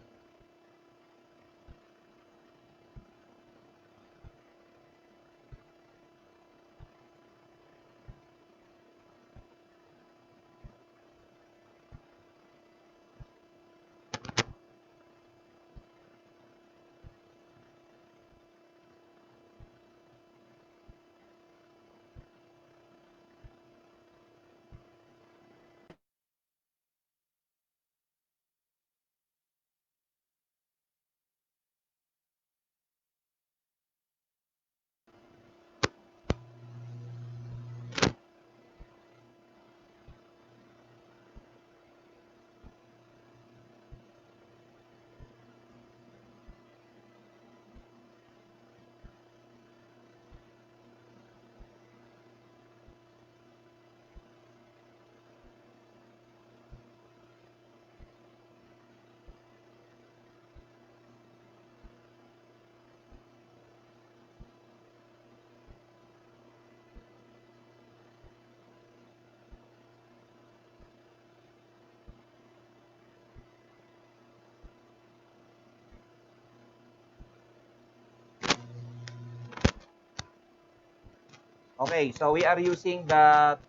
Okay, so we are using the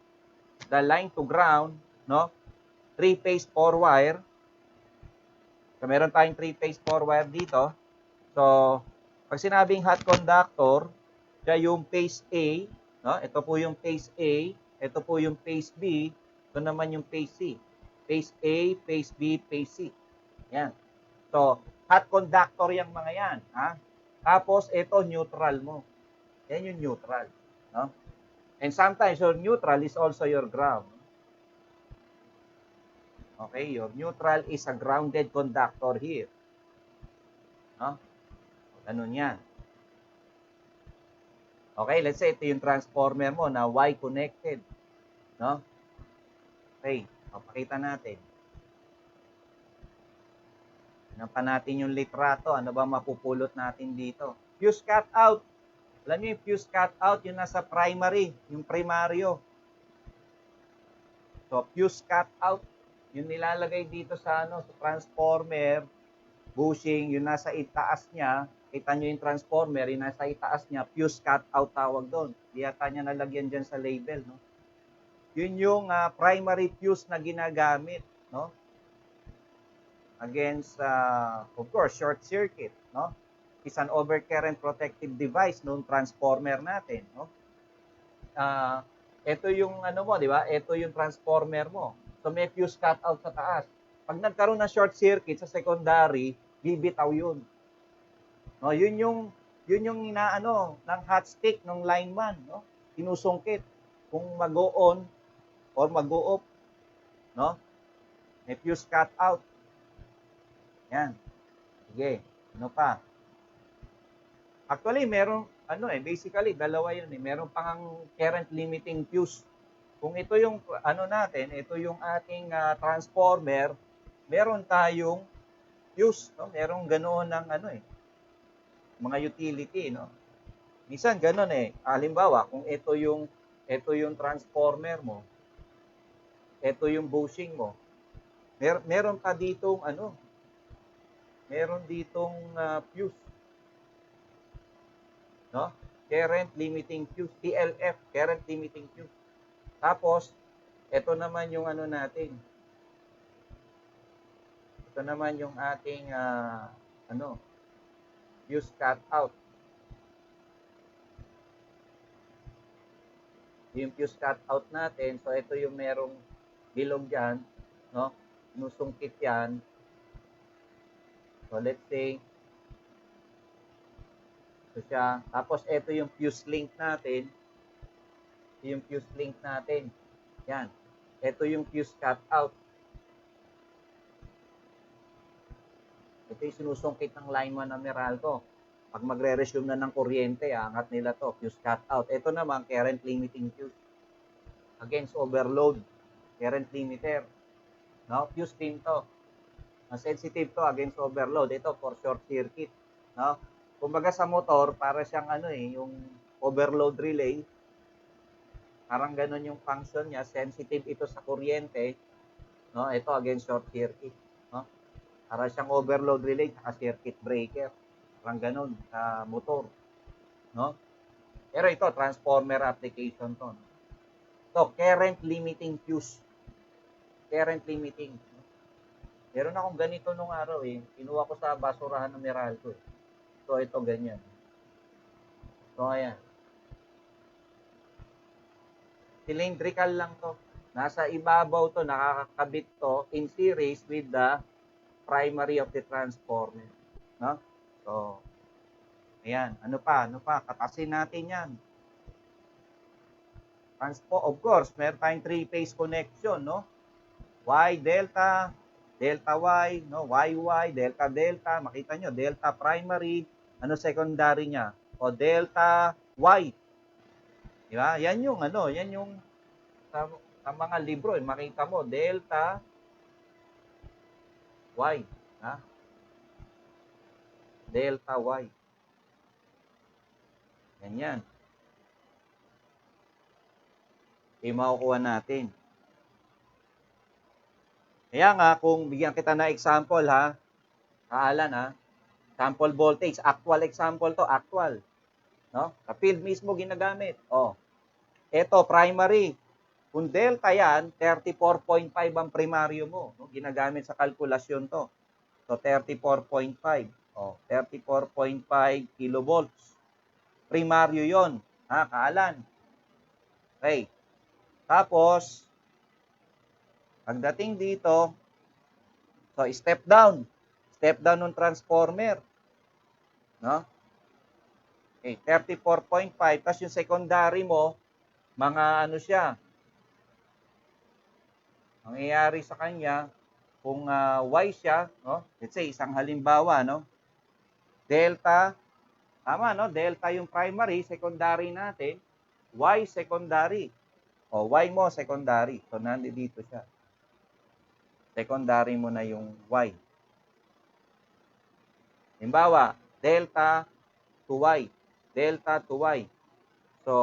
line to ground, no? 3-phase 4-wire. So meron tayong 3-phase 4-wire dito. So pag sinabing hot conductor, siya yung phase A, no? Ito po yung phase A, ito po yung phase B, ito naman yung phase C. Phase A, phase B, phase C. Yan. So hot conductor yung mga yan, ha? Tapos ito neutral mo. Yan yung neutral, no? And sometimes your neutral is also your ground. Okay, your neutral is a grounded conductor here. No? Ganun yan. Okay, let's say ito yung transformer mo na Y connected. No? Okay, papakita natin. Tignan pa natin yung litrato. Ano ba mapupulot natin dito? Fuse cut out. Alam niyo yung fuse cut out, yung nasa primary, yung primaryo. So, fuse cut out, yung nilalagay dito sa, sa transformer, bushing, yung nasa itaas niya, kita nyo yung transformer, yung nasa itaas niya, fuse cut out tawag doon. Di yata niya nalagyan dyan sa label, no? Yun yung primary fuse na ginagamit, no? Against, of course, short circuit, no? Is an overcurrent protective device noong transformer natin, no? Ito yung ano mo, di ba? Ito yung transformer mo. So may fuse cut out sa taas. Pag nagkaroon ng short circuit sa secondary, bibitaw yun. No, yun yung inaano ng hot stick ng lineman, no? Sinusungkit kung mag-go on or mag-go off, no? May fuse cut out. Yan. Sige, ano pa? Actually, meron, basically, dalawa yun eh. Meron pang current limiting fuse. Kung ito yung, natin, ito yung ating transformer, meron tayong fuse, no? Merong ganoon ng, mga utility, no? Minsan, ganoon eh. Halimbawa, kung ito yung transformer mo, ito yung bushing mo, meron pa ditong, meron ditong fuse. No? Current limiting fuse, TLF, current limiting fuse. Tapos, ito naman yung natin. Ito naman yung ating fuse cut out. Yung fuse cut out natin, so ito yung merong bilog diyan, no? Nusungkit yan. So let's say ito siya. Tapos, ito yung fuse link natin. Yung fuse link natin. Yan. Ito yung fuse cut out. Ito yung sinusungkit ng lineman ng Meralco. Pag magre-resume na ng kuryente, angat nila to, fuse cut out. Ito naman, current limiting fuse. against overload. Current limiter. No? Fuse pin to. Sensitive to against overload. Ito for short circuit. No? Kumbaga sa motor, para siyang yung overload relay. Parang ganun yung function niya. Sensitive ito sa kuryente. No? Ito against short circuit. No? Para siyang overload relay at circuit breaker. Parang ganun sa motor. No? Pero ito, transformer application to. No? So, current limiting fuse. Current limiting. Meron akong ganito nung araw eh. Kinuha ko sa basurahan ng Meralco eh. So, ito ganyan. So, ayan. Cylindrical lang to. Nasa ibabaw to, nakakabit to in series with the primary of the transformer. No? So, ayan. Ano pa? Katasin natin yan. Of course, meron tayong 3-phase connection, no? Y, delta, delta Y, no? YY, delta, delta. Makita nyo, delta primary. Ano secondary niya? O delta Y. Diba? Yan yung sa mga libro, makita mo, delta Y. Ha? Delta Y. Ganyan. Yung makukuha natin. Kaya nga, kung bigyan kita na example ha, Alan ha, sample voltage, actual example to, actual. No? Sa field mismo ginagamit. Oh. Ito, primary. Kung delta yan, 34.5 ang primaryo mo. No? Ginagamit sa kalkulasyon to. So, 34.5. Oh, 34.5 kilovolts. Primaryo yon, ha, Kaalan. Okay. Tapos, pagdating dito, so step down. Step down ng transformer. No? Okay, 34.5. Tapos yung secondary mo, mga ano siya, mangyayari sa kanya, kung Y siya, no? Let's say, isang halimbawa, no? Delta, tama, no? Delta yung primary, secondary natin, Y secondary. O, Y mo, secondary. So, nandito siya. Secondary mo na yung Y. Halimbawa, delta to Y. Delta to Y. So,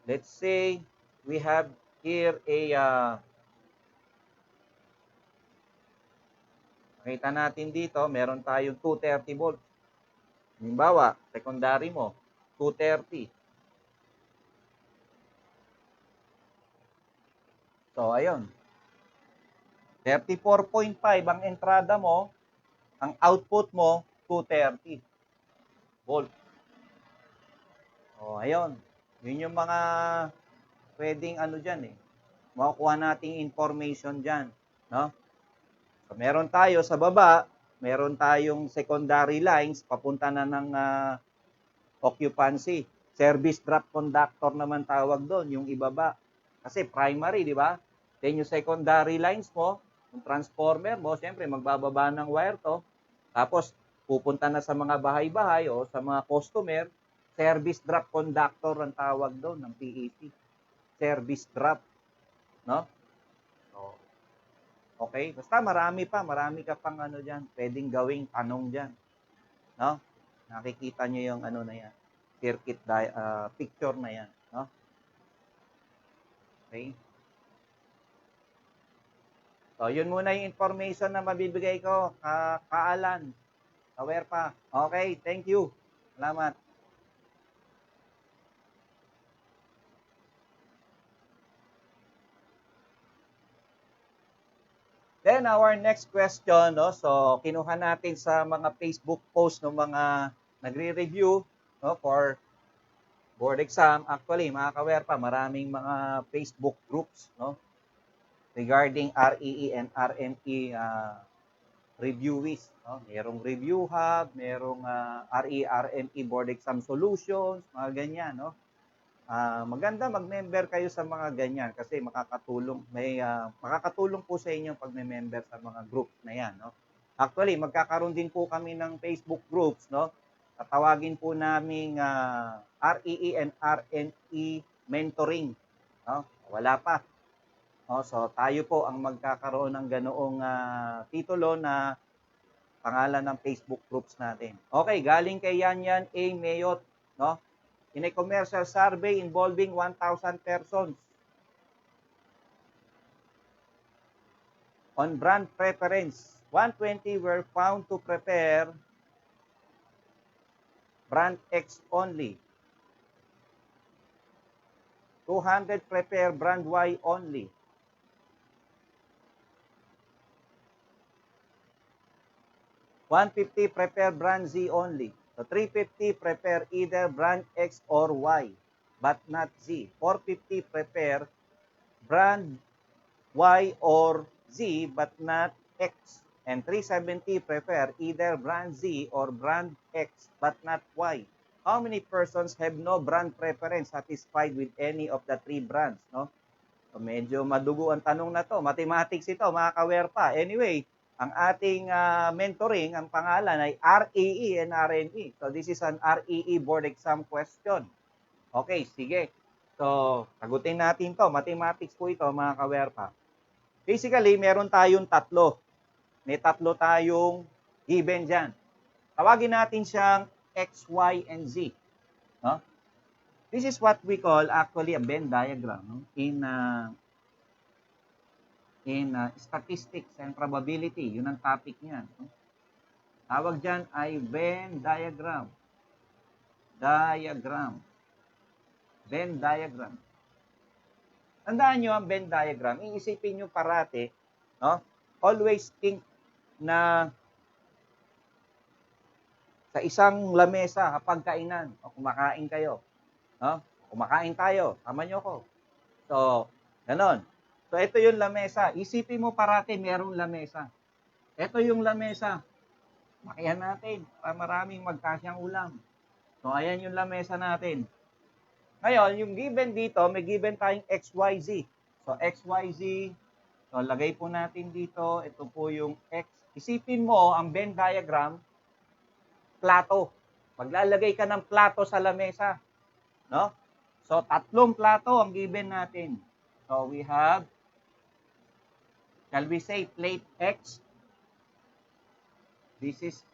let's say, we have here a, makita natin dito, meron tayong 230 volts. Halimbawa, secondary mo, 230. So, ayun. 34.5 ang entrada mo, ang output mo, 230 volt. O, ayun. Yun yung mga pwedeng ano dyan eh. Makukuha nating information dyan. No? So, meron tayo sa baba, meron tayong secondary lines, papunta na ng occupancy. Service drop conductor naman tawag doon, yung ibaba. Kasi primary, di ba? Then yung secondary lines mo, yung transformer mo, siyempre magbababa ng wire to. Tapos pupunta na sa mga bahay-bahay o sa mga customer, service drop conductor ang tawag doon ng PEC. Service drop. No? So, okay? Basta marami ka pang ano dyan. Pwedeng gawing tanong dyan. No? Nakikita nyo yung ano na yan. Circuit picture na yan. No? Okay? So, yun muna yung information na mabibigay ko. Kaalan. Aware pa. Okay, thank you. Salamat. Then, our next question, no? So, kinuha natin sa mga Facebook post ng mga nagre-review, no? For board exam. Actually, mga ka-aware pa, maraming mga Facebook groups, no? Regarding REE and RME reviewees. No? Merong review hub, merong RE, RME board exam solutions, mga ganyan. No? Maganda mag-member kayo sa mga ganyan kasi makakatulong. Makakatulong po sa inyo pag may-member sa mga groups na yan. No? Actually, magkakaroon din po kami ng Facebook groups. No? Tatawagin po namin REE and RME mentoring. No? Wala pa. No? So, tayo po ang magkakaroon ng ganoong titulo na pangalan ng Facebook groups natin. Okay, galing kay Yan A. Mayot. No? In a commercial survey involving 1,000 persons on brand preference, 120 were found to prefer brand X only. 200 prefer brand Y only. 150 prefer brand Z only. So 350 prefer either brand X or Y, but not Z. 450 prefer brand Y or Z, but not X. And 370 prefer either brand Z or brand X, but not Y. How many persons have no brand preference satisfied with any of the three brands? No? So medyo madugo ang tanong na to. Mathematics ito, mga kawerpa. Anyway, ang ating mentoring, ang pangalan ay REE and RNE. So this is an REE board exam question. Okay, sige. So, sagutin natin to. Mathematics po ito, mga kawerpa. Basically, meron tayong tatlo. May tatlo tayong given dyan. Tawagin natin siyang X, Y, and Z. No? This is what we call actually a Venn diagram, no? in statistics and probability. Yun ang topic niyan. No? Tawag dyan ay Venn diagram. Venn diagram. Tandaan nyo ang Venn diagram. Iisipin nyo parati, no? Always think na sa isang lamesa kapag kainan o kumakain kayo, no? Kumakain tayo, tama nyo ko. So, ganon. So, ito yung lamesa. Isipin mo parati merong lamesa. Ito yung lamesa. Makihan natin para maraming magkasyang ulam. So, ayan yung lamesa natin. Ngayon, yung given dito, may given tayong XYZ. So, XYZ. So, lagay po natin dito. Ito po yung X. Isipin mo, ang Venn diagram, plato. Maglalagay ka ng plato sa lamesa. No? So, tatlong plato ang given natin. So, we have, shall we say, plate X. This is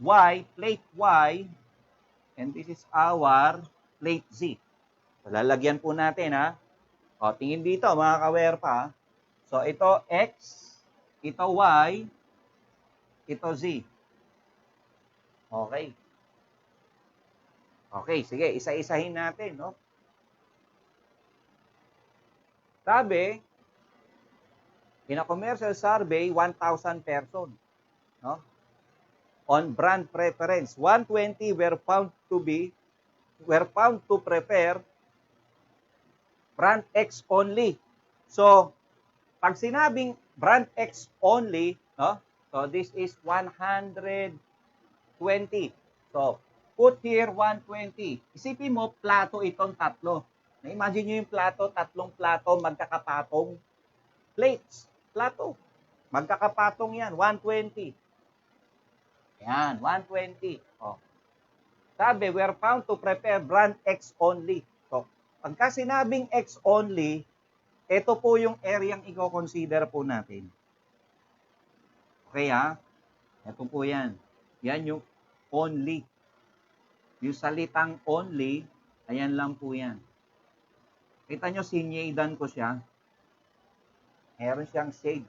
Y, plate Y. And this is our plate Z. So, lalagyan po natin, ha? O, tingin dito, mga kawerpa. So, ito X, ito Y, ito Z. Okay. Okay, sige, isa-isahin natin, no? Sabi, in a commercial survey, 1,000 person, no? On brand preference, 120 were found to prefer brand X only. So, pag sinabing brand X only, no? So, this is 120. So, put here 120. Isipin mo, plato itong tatlo. Na-imagine nyo yung plato, tatlong plato, magkakapatong plates. Plato. Magkakapatong yan, 120. Yan, 120. Oh. Sabi, we are found to prepare brand X only. So, pagka sinabing X only, ito po yung area ang i-consider po natin. Okay ha? Ito po yan. Yan yung only. Yung salitang only, ayan lang po yan. Kita nyo, sinyadan ko siya. Meron siyang shade.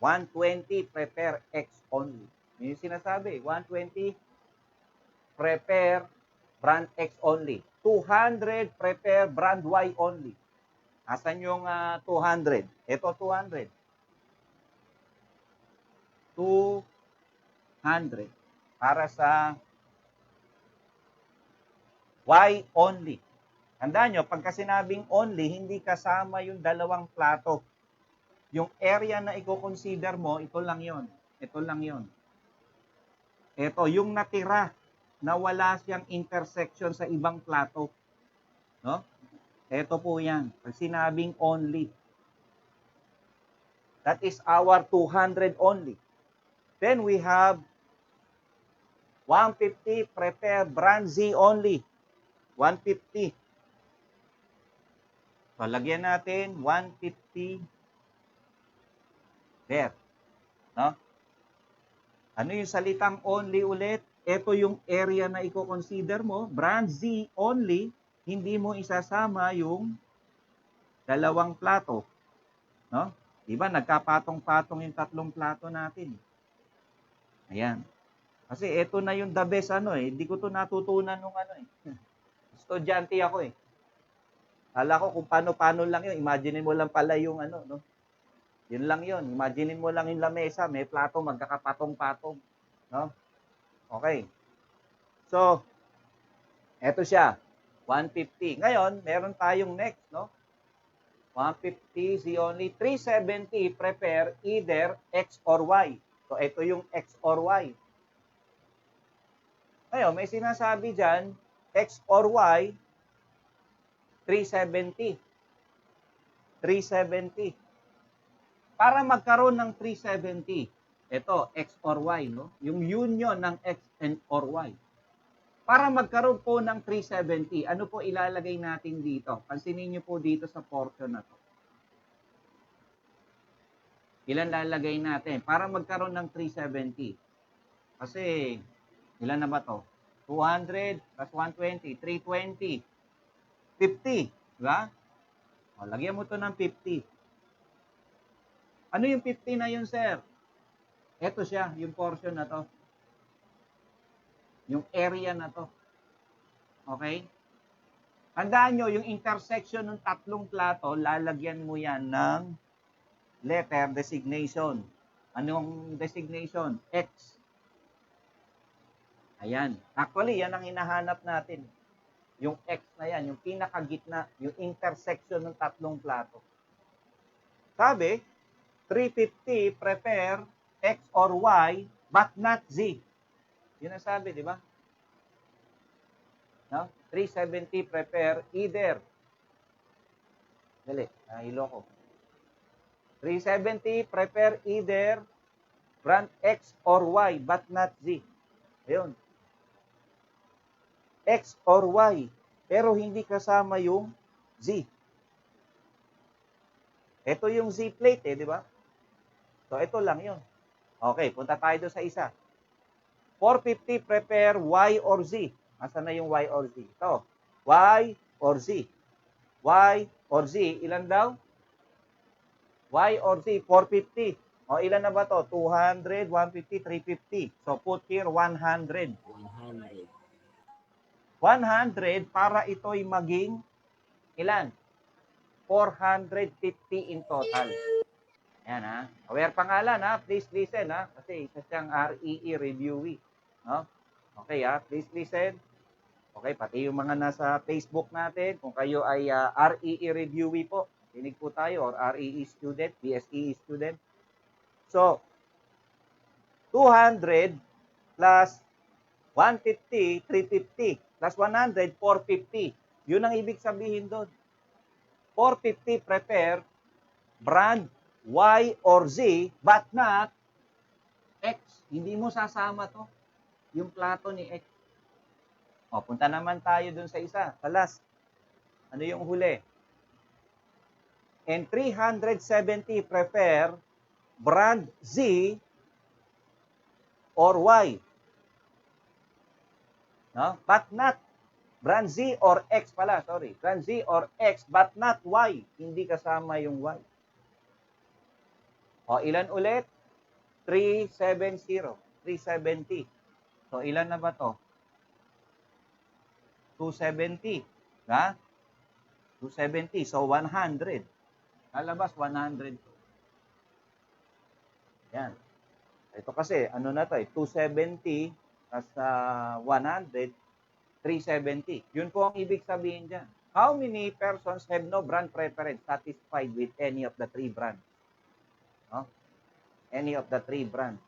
120 prepare X only. Yun yung sinasabi. 120 prepare brand X only. 200 prepare brand Y only. Asan yung 200? Ito 200. 200 para sa Y only. Tandaan nyo, pagka sinabing only, hindi kasama yung dalawang plato. Yung area na i-consider mo, ito lang yon. Ito lang yon. Ito, yung natira na wala siyang intersection sa ibang plato. No? Ito po yan. Pag sinabing only. That is our 200 only. Then we have 150 prepare brand Z only. 150. So, lagyan natin 150 there. No? Ano yung salitang only ulit? Ito yung area na i-consider mo. Brand Z only. Hindi mo isasama yung dalawang plato. No? Diba? Nagkapatong-patong yung tatlong plato natin. Ayan. Kasi ito na yung the best Hindi ko to natutunan nung Estudyante ako eh. Kala ko kung paano-paano lang yun. Imagine mo lang pala yung no? Yun lang yun. Imagine mo lang yung lamesa, may plato, magkakapatong-patong. No? Okay. So, eto siya. 150. Ngayon, meron tayong next, no? 150 Z only. 370, prepare either X or Y. So, ito yung X or Y. Ngayon, may sinasabi dyan, X or Y, 370. 370. Para magkaroon ng 370, ito, X or Y, no? Yung union ng X and or Y. Para magkaroon po ng 370, ano po ilalagay natin dito? Pansinin nyo po dito sa portion na to. Ilan lalagay natin? Para magkaroon ng 370. Kasi, ilan na ba to? 200 plus 120, 320. 50, diba? O, lagyan mo to ng 50. Ano yung 50 na yun, sir? Ito siya, yung portion na to. Yung area na to. Okay? Tandaan nyo, yung intersection ng tatlong plato, lalagyan mo yan ng letter designation. Anong designation? X. Ayan. Actually, yan ang hinahanap natin. Yung X na yan, yung pinakagitna, yung intersection ng tatlong plato. Sabi, 350 prepare X or Y, but not Z. Yun ang sabi, di ba? No? 370 prepare either. Dali, nahilo ko. 370 prepare either brand X or Y, but not Z. Ayun. X or Y, pero hindi kasama yung Z. Ito yung Z plate di ba? So, ito lang yun. Okay, punta tayo doon sa isa. 450 prepare Y or Z. Asan na yung Y or Z? Ito. Y or Z. Y or Z. Ilan daw? Y or Z. 450. O, ilan na ba to? 200, 150, 350. So, put here 100. 100 para ito'y maging ilan? 450 in total. Ayan ha. Aware pangalan ha. Please listen ha. Kasi isa siyang REE reviewee. No? Okay ha. Please listen. Okay. Pati yung mga nasa Facebook natin. Kung kayo ay REE reviewee po. Tinig po tayo. Or REE student. BSE student. So, 200 plus 150, 350. Plus 100, 450. Yun ang ibig sabihin doon. 450 prepare brand Y or Z, but not X. Hindi mo sasama to. Yung plato ni X. O, punta naman tayo dun sa isa. Sa last. Ano yung huli? And 370 prepare brand Z or Y. No? But not brand Z or X pala, sorry. Brand Z or X, but not Y. Hindi kasama yung Y. O, ilan ulit? 370. 370. So, ilan na ba to? 270. Ha? 270. So, 100. Lalabas, 100. Yan. Ito kasi, ano na to eh, 270 plus 100, 370. Yun po ang ibig sabihin dyan. How many persons have no brand preference satisfied with any of the three brands? No? Any of the three brands.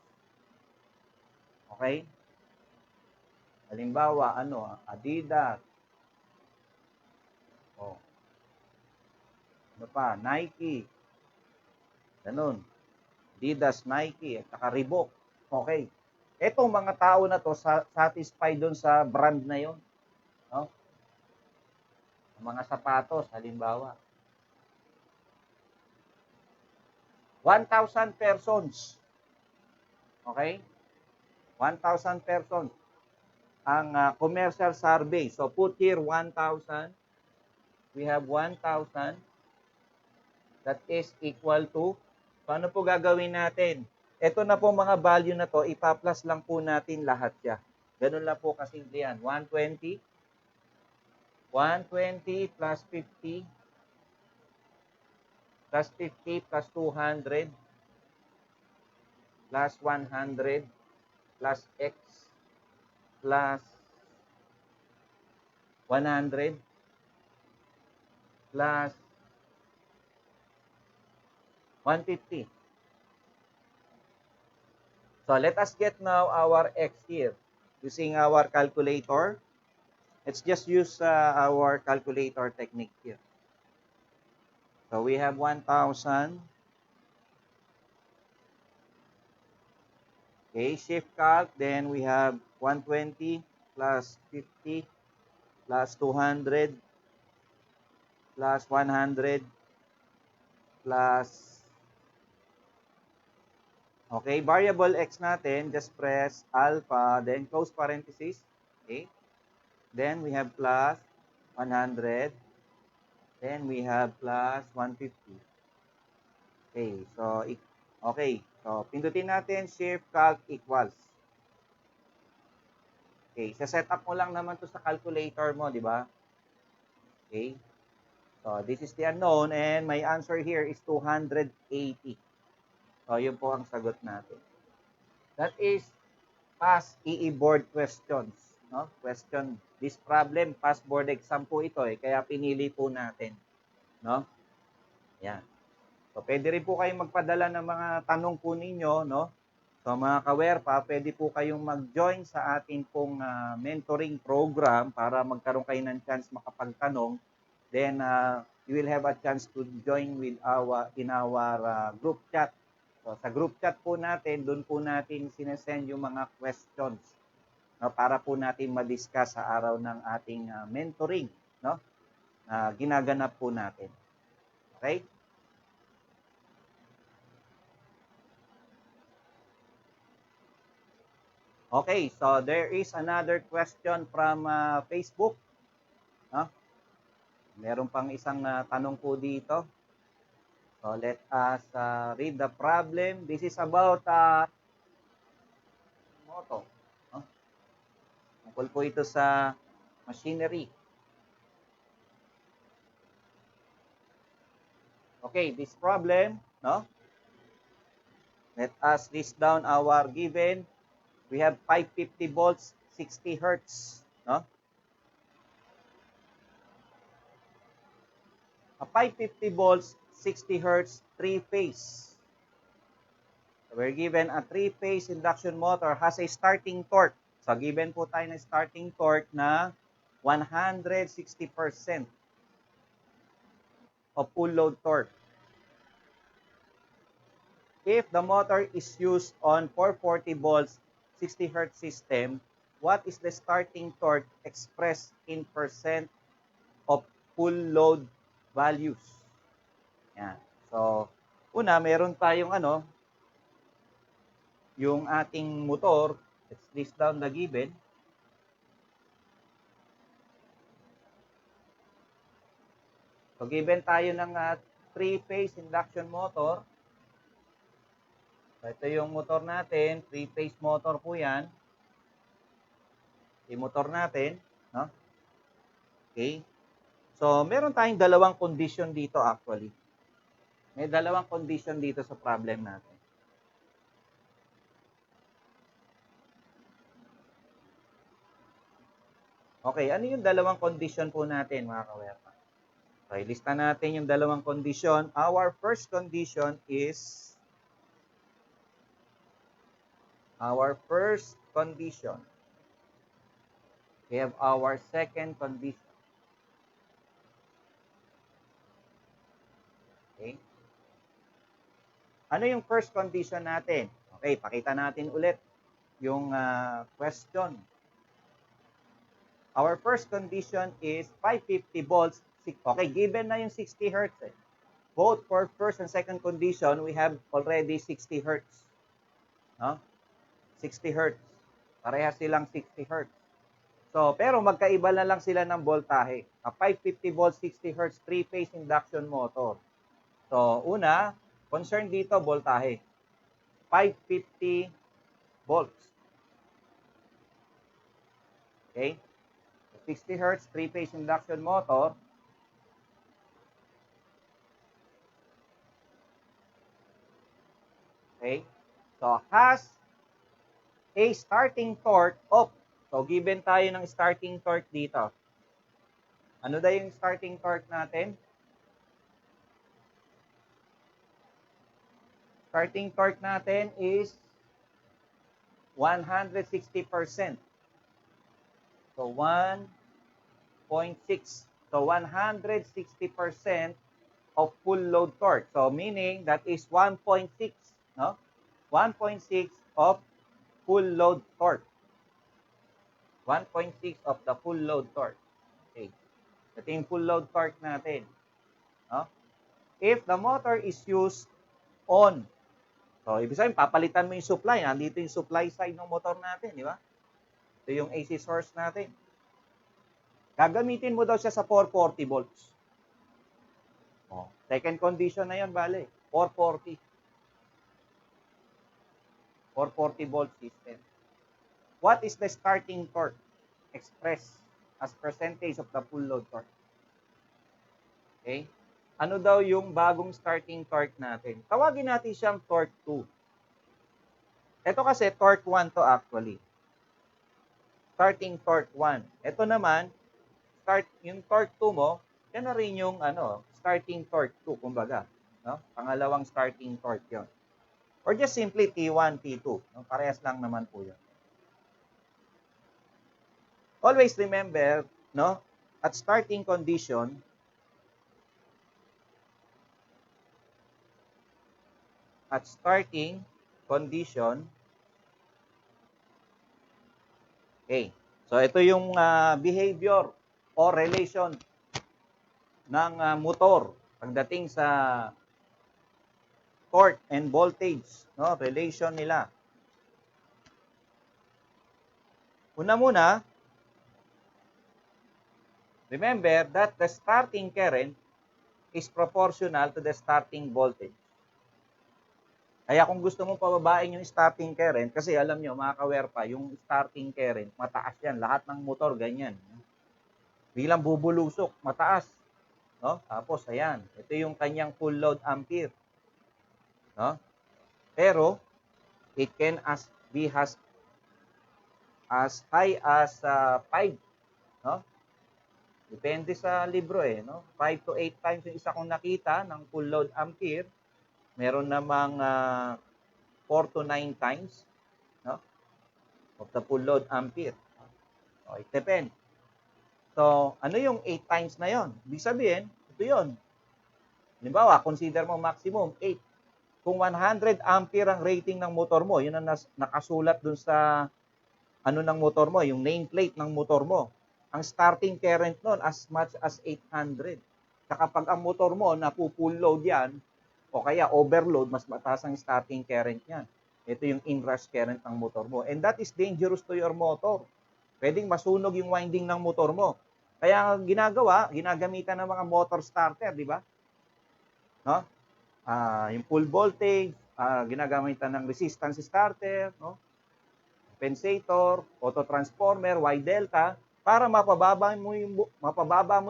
Okay? Halimbawa, Adidas. Oh. Ano pa? Nike. Ganun. Adidas, Nike, at saka Reebok. Okay. Etong mga tao na to satisfied doon sa brand na yon, no? Mga sapatos halimbawa. 1,000 persons. Okay? 1,000 persons ang commercial survey. So put here 1,000. We have 1,000. That is equal to, paano po gagawin natin? Ito na po mga value na to, ipa-plus lang po natin lahat siya. Ganun lang po kasimple yan. 120 plus 50 plus 50 plus 200 plus 100 plus x plus 100 plus 150. So let us get now our x here using our calculator. Let's just use our calculator technique here. So we have 1,000. Okay, shift calc. Then we have 120 plus 50 plus 200 plus 100 plus, okay, variable x natin, just press alpha, then close parenthesis. Okay, then we have plus 100, then we have plus 150. Okay, so, okay, so pindutin natin shift calc equals. Okay, set up mo lang naman to sa calculator mo, di ba? Okay, so this is the unknown and my answer here is 280. So yun po ang sagot natin. That is past EE board questions, no? Question, this problem, past board exam po ito kaya pinili po natin, no? Yan. So pwede rin po kayong magpadala ng mga tanong po ninyo, no? So mga kawerpa, pwede po kayong mag-join sa atin pong mentoring program para magkaroon kayo ng chance makapagtanong. Then you will have a chance to join with in our group chat. So sa group chat po natin, doon po natin sinesend yung mga questions, no, para po natin ma-discuss sa araw ng ating mentoring, no? Ginaganap po natin. Okay? Okay, so there is another question from Facebook. No? Meron pang isang tanong po dito. So let us read the problem. This is about moto. No? Tungkol po ito sa machinery. Okay, this problem, no? Let us list down our given. We have 550 volts, 60 hertz, no? A 550 volts, 60 hertz, 3-phase. So we're given a 3-phase induction motor has a starting torque. So given po tayo ng starting torque na 160% of full load torque. If the motor is used on 440 volts, 60 hertz system, what is the starting torque expressed in percent of full load values? Yan. So, una, meron tayong yung ating motor. Let's list down the given. So, given tayo ng 3-phase induction motor. So, ito yung motor natin, 3-phase motor po yan. Yung motor natin, no? Okay. So, meron tayong dalawang condition dito actually. May dalawang condition dito sa problem natin. Okay, ano yung dalawang condition po natin mga kawerpa? Okay, lista natin yung dalawang condition. Our first condition is we have our second condition. Okay. Ano yung first condition natin? Okay, pakita natin ulit yung question. Our first condition is 550 volts. Okay, given na yung 60 hertz. both for first and second condition, we have already 60 hertz. No? 60 hertz. Parehas silang 60 hertz. So, pero magkaiba na lang sila ng voltahe. A 550 volts, 60 hertz, 3-phase induction motor. So, una, concern dito, voltahe. 550 volts. Okay? 60 hertz, 3-phase induction motor. Okay? So, has a starting torque of, so given tayo ng starting torque dito. Ano daw yung starting torque natin? Starting torque natin is 160%. So, 1.6. So, 160% of full load torque. So, meaning that is 1.6, no? 1.6 of full load torque. 1.6 of the full load torque. Okay. Ito yung full load torque natin. No? If the motor is used on, so ibig sabihin, papalitan mo yung supply. Nandito yung supply side ng motor natin, di ba? Ito yung AC source natin. Gagamitin mo daw siya sa 440 volts. Oh, second condition na yun, bale. 440. 440 volt system. What is the starting torque expressed as percentage of the full load torque? Okay? Ano daw yung bagong starting torque natin? Tawagin natin siyang torque 2. Ito kasi torque 1 to actually. Starting torque 1. Ito naman, yung torque 2 mo, yan na rin yung starting torque 2, kumbaga. No? Pangalawang starting torque yon. Or just simply T1, T2. No? Parehas lang naman po yun. Always remember, no? At starting condition, okay. So ito yung behavior o relation ng motor pagdating sa torque and voltage, no? Relation nila. Una muna, remember that the starting current is proportional to the starting voltage. Kaya kung gusto mong pababain yung starting current, kasi alam nyo, mga ka-aware pa, yung starting current, mataas yan. Lahat ng motor, ganyan. Bilang bubulusok, mataas. No? Tapos, ayan, ito yung kanyang full load ampere. No? Pero, it can be as high as 5. No? Depende sa libro no? 5 to 8 times yung isa kong nakita ng full load ampere. Meron namang 4 to 9 times, no? Of the full load ampere. So, it depends. So, ano yung 8 times na yon? Ibig sabihin, ito yon. Halimbawa, consider mo maximum 8. Kung 100 ampere ang rating ng motor mo, yun ang nakasulat dun sa ng motor mo, yung nameplate ng motor mo. Ang starting current nun as much as 800. Saka pag ang motor mo napu-full load yan, o kaya overload, mas mataas ang starting current yan. Ito yung inrush current ng motor mo. And that is dangerous to your motor. Pwedeng masunog yung winding ng motor mo. Kaya ginagamitan ng mga motor starter, di ba? No? Yung full voltage, ginagamitan ng resistance starter, no? Compensator, auto-transformer, Y-delta, para mapababa mo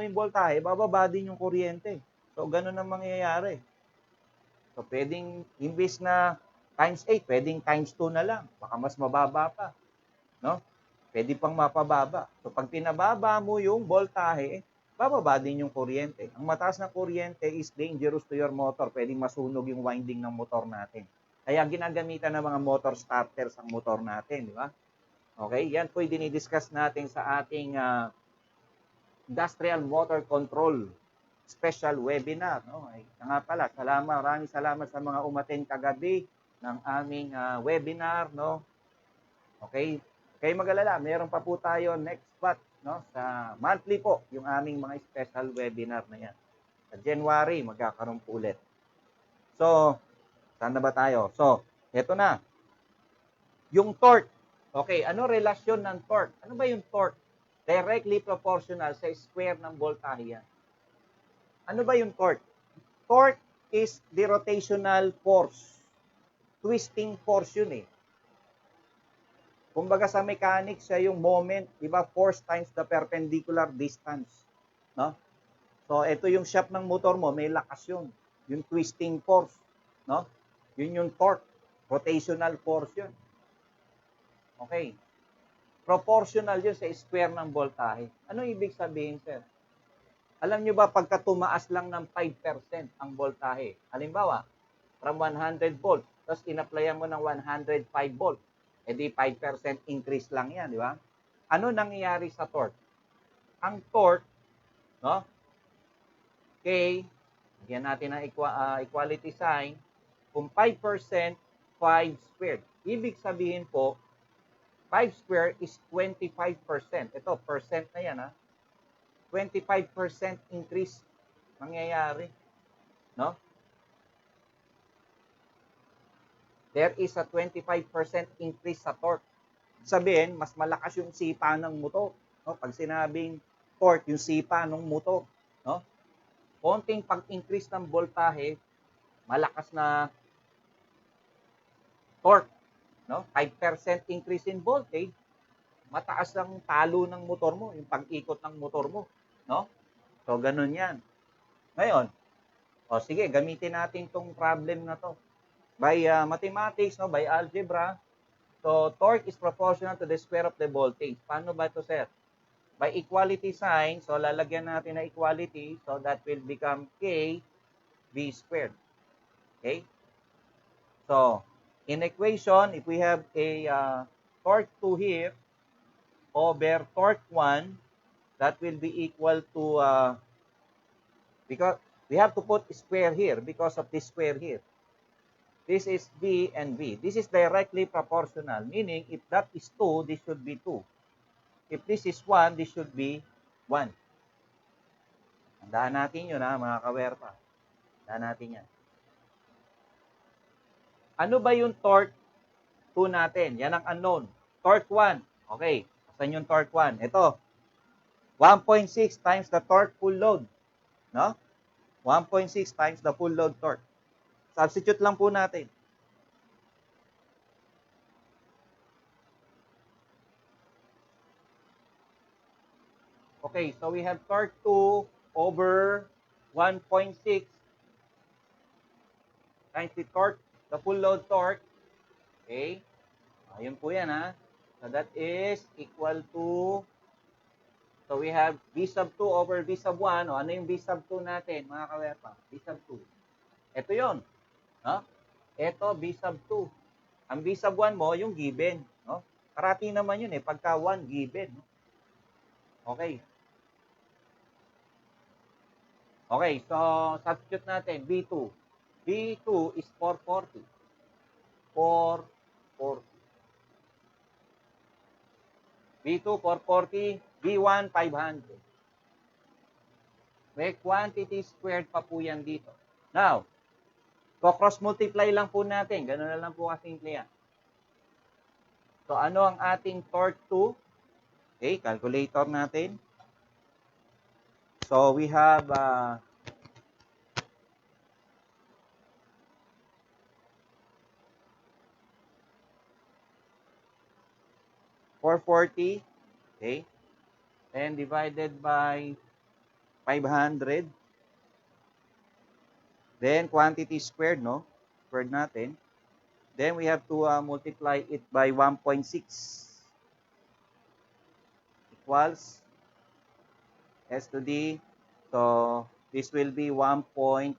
yung voltahe, bababa din yung kuryente. So, ganun ang mangyayari. So, pwedeng, imbis na times 8, pwedeng times 2 na lang. Baka mas mababa pa. No? Pwede pang mapababa. So, pag pinababa mo yung voltahe, bababa din yung kuryente. Ang mataas na kuryente is dangerous to your motor. Pwedeng masunog yung winding ng motor natin. Kaya ginagamitan ng mga motor starters ang motor natin, di ba? Okay, yan po yung dinidiscuss natin sa ating Industrial Motor Control Special Webinar. No? Ay, nga pala, maraming salamat sa mga umattend kagabi ng aming webinar. No? Okay, kayo mag-alala, meron pa po tayo next batch, no? Sa monthly po, yung aming mga special webinar na yan. Sa January, magkakaroon po ulit. So, saan na ba tayo? So, eto na. Yung torque. Okay, ano relasyon ng torque? Ano ba yung torque? Directly proportional sa square ng voltahe yan. Ano ba yung torque? Torque is the rotational force. Twisting force yun eh. Kumbaga sa mechanics, siya yung moment, di ba? Force times the perpendicular distance. No? So, ito yung shaft ng motor mo, may lakas yun. Yung twisting force. No? Yun yung torque. Rotational force yun. Okay. Proportional yun sa square ng voltahe. Ano ibig sabihin, sir? Alam nyo ba, pagka tumaas lang ng 5% ang voltahe, halimbawa, from 100 volt, tapos in-applyan mo ng 105 volt, edi 5% increase lang yan, di ba? Ano nangyayari sa torque? Ang torque, no? Okay, bigyan natin ng equality sign. Kung 5%, 5 squared. Ibig sabihin po, 5 squared is 25%. Ito, percent na yan, ha? 25% increase mangyayari. No? There is a 25% increase sa torque. Sabihin, mas malakas yung sipa ng motor. No? Pag sinabing torque, yung sipa ng motor. No? Konting pag-increase ng voltahe, malakas na torque. No? 5% increase in voltage, mataas ang talo ng motor mo, yung pag-ikot ng motor mo. No? So, ganun yan. Ngayon, sige, gamitin natin tong problem na to. By mathematics, no, by algebra, so torque is proportional to the square of the voltage. Paano ba ito, sir? By equality sign, so lalagyan natin na equality, so that will become K V squared. Okay? So, in equation, if we have a torque 2 here over torque 1, that will be equal to, because we have to put square here because of this square here. This is V and V. This is directly proportional, meaning if that is 2, this should be 2. If this is 1, this should be 1. Tandaan natin yun, ha, mga kawerpa. Tandaan natin yan. Ano ba yung torque 2 natin? Yan ang unknown. Torque 1. Okay. Saan yung torque 1? Ito. 1.6 times the torque full load. No? 1.6 times the full load torque. Substitute lang po natin. Okay, so we have torque 2 over 1.6 times the torque, the full load torque. Okay? Ayun po yan, ha? So that is equal to, so we have V sub 2 over V sub 1. O, ano yung V sub 2 natin, mga kawerpa? V sub 2. Ito yun. No? Ito, V sub 2. Ang V sub 1 mo, yung given. No? Karati naman yun eh, pagka 1 given. No? Okay. Okay, so substitute natin, V2. V2 is 440. 440. V2, 440. V1, 500. May quantity squared pa po yan dito. Now, cross multiply lang po natin. Ganun na lang po kasimple yan. So, ano ang ating torque 2? Okay, calculator natin. So, we have 440, okay, and divided by 500. Then, quantity squared, no? Squared natin. Then, we have to multiply it by 1.6 equals S to D. So, this will be 1.23904.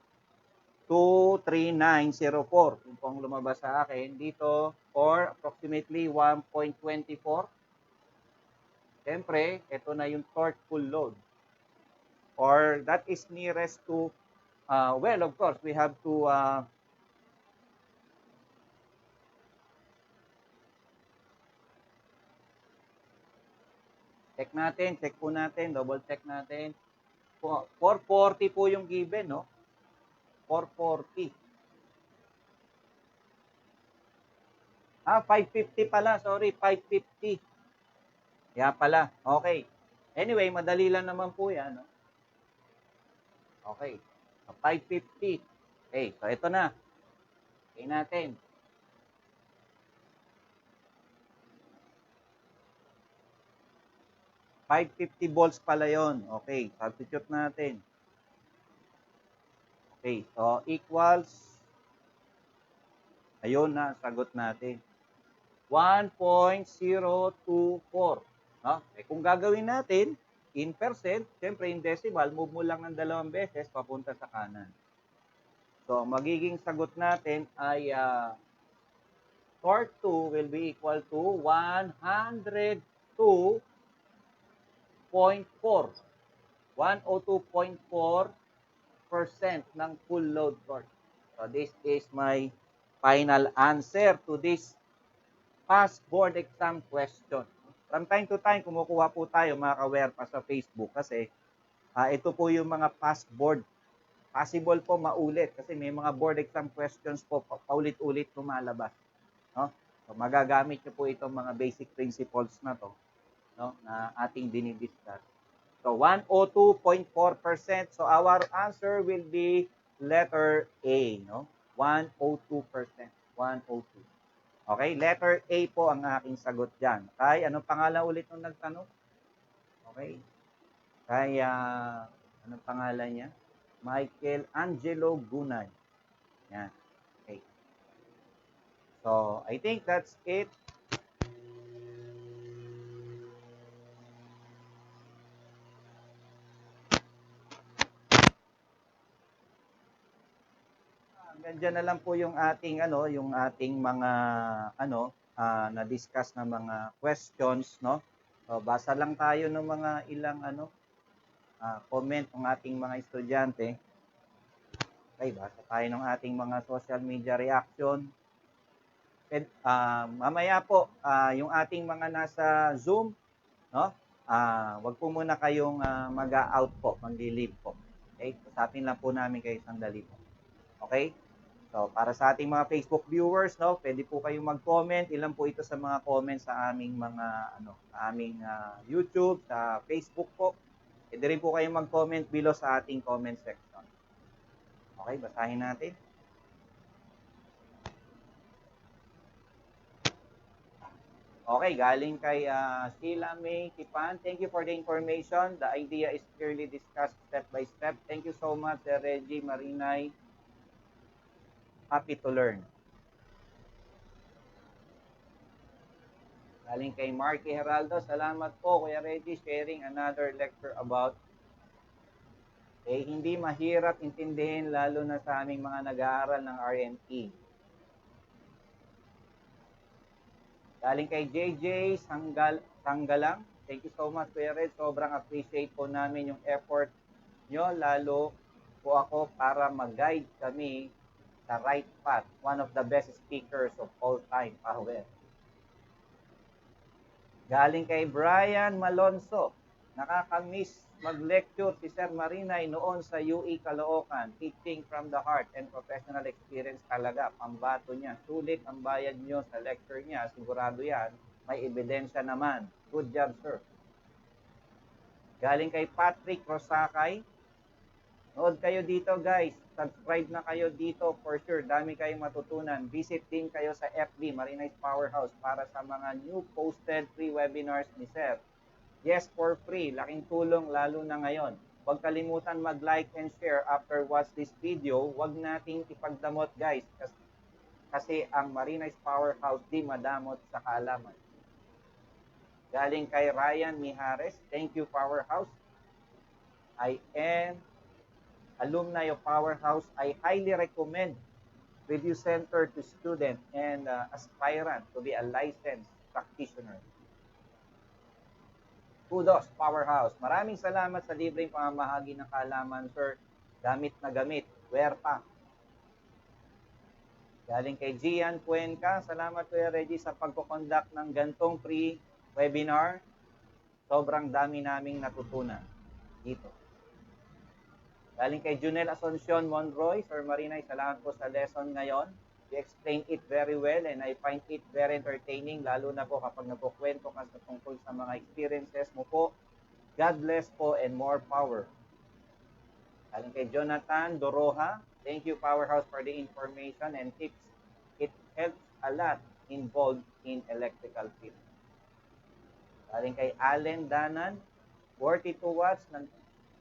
Yung pong lumabas sa akin dito, or approximately 1.24. Siyempre, ito na yung torque full load. Or that is nearest to, well, of course, we have to check po natin, double check natin. 440 po yung given, no? 440. 550 pala. Sorry, 550. Kaya pala. Okay. Anyway, madali lang naman po yan, no? Okay. So, 550. Okay, so ito na. Okay natin. $550 pala yon. Okay, substitute natin. Okay, so equals, ayun na, sagot natin. 1.024. No? Kung gagawin natin, in percent, siyempre in decimal, move mo lang ng 2 beses, papunta sa kanan. So, magiging sagot natin ay torque 2 will be equal to 102.4. 102.4% ng full load torque. So, this is my final answer to this past board exam question. From time to time, kumukuha po tayo mga ka-aware pa sa Facebook kasi ito po yung mga past board. Possible po maulit kasi may mga board exam questions po paulit-ulit lumalabas. No? So, magagamit nyo po itong mga basic principles na to, no, na ating dinidiscuss. So, 102.4%. So, our answer will be letter A, no? 102%. 102. Okay, letter A po ang aking sagot dyan. Kay, anong pangalan ulit nung nagtanong? Okay. Kaya, anong pangalan niya? Michael Angelo Gunay. Yan. Okay. So, I think that's it. Ganyan na lang po yung ating mga na-discuss na mga questions, no? So, basa lang tayo ng mga ilang comment ng ating mga estudyante. Okay, basa tayo ng ating mga social media reaction. And, mamaya po, yung ating mga nasa Zoom, no? Wag po muna kayong mag-out po, mag-leave po. Okay? Usapin lang po namin kayo sandali po. Okay? So, para sa ating mga Facebook viewers, no, pwede po kayong mag-comment. Ilan po ito sa mga comments sa aming mga YouTube, sa Facebook po. Pwede rin po kayong mag-comment below sa ating comment section. Okay, basahin natin. Okay, galing kay Sheila May Kipan. Thank you for the information. The idea is clearly discussed step by step. Thank you so much, Reggie Marinay. Happy to learn. Galing kay Marky Heraldo. Salamat po, Kuya Reggie, sharing another lecture about hindi mahirap intindihin lalo na sa aming mga nag-aaral ng RNE. Galing kay JJ Sanggalang. Thank you so much, Kuya Red. Sobrang appreciate po namin yung effort nyo, lalo po ako para mag-guide kami sa right path. One of the best speakers of all time, Power. Galing kay Brian Malonzo. Nakakamiss mag-lecture si Sir Marinay noon sa UE Caloocan. Teaching from the heart and professional experience talaga. Pambato niya. Sulit ang bayad niyo sa lecture niya. Sigurado yan. May ebidensya naman. Good job, sir. Galing kay Patrick Rosakay. Nood kayo dito, guys. Subscribe na kayo dito for sure. Dami kayong matutunan. Visit din kayo sa FB, Marinay's Powerhouse, para sa mga new posted free webinars ni Sir. Yes, for free. Laking tulong lalo na ngayon. Huwag kalimutan mag-like and share after watch this video. Huwag nating ipagdamot, guys. Kasi ang Marinay's Powerhouse di madamot sa kaalaman. Galing kay Ryan Mijares. Thank you, Powerhouse. I am alumni of Powerhouse. I highly recommend Review Center to student and aspirant to be a licensed practitioner. Kudos, Powerhouse. Maraming salamat sa libreng pamamahagi ng kaalaman, sir. Gamit na gamit. Where pa? Galing kay Gian Cuenca. Salamat, Kuya Reggie, sa pagko-conduct ng gantong free webinar. Sobrang dami naming natutunan dito. Galing kay Junel Asuncion Monroy. Sir Marinay, salamat po sa lesson ngayon. You explained it very well and I find it very entertaining, lalo na po kapag nagkukwento ka sa tungkol sa mga experiences mo po. God bless po and more power. Galing kay Jonathan Doroha. Thank you, Powerhouse, for the information and tips. It helps a lot involved in electrical field. Galing kay Allen Danan. 42 watts.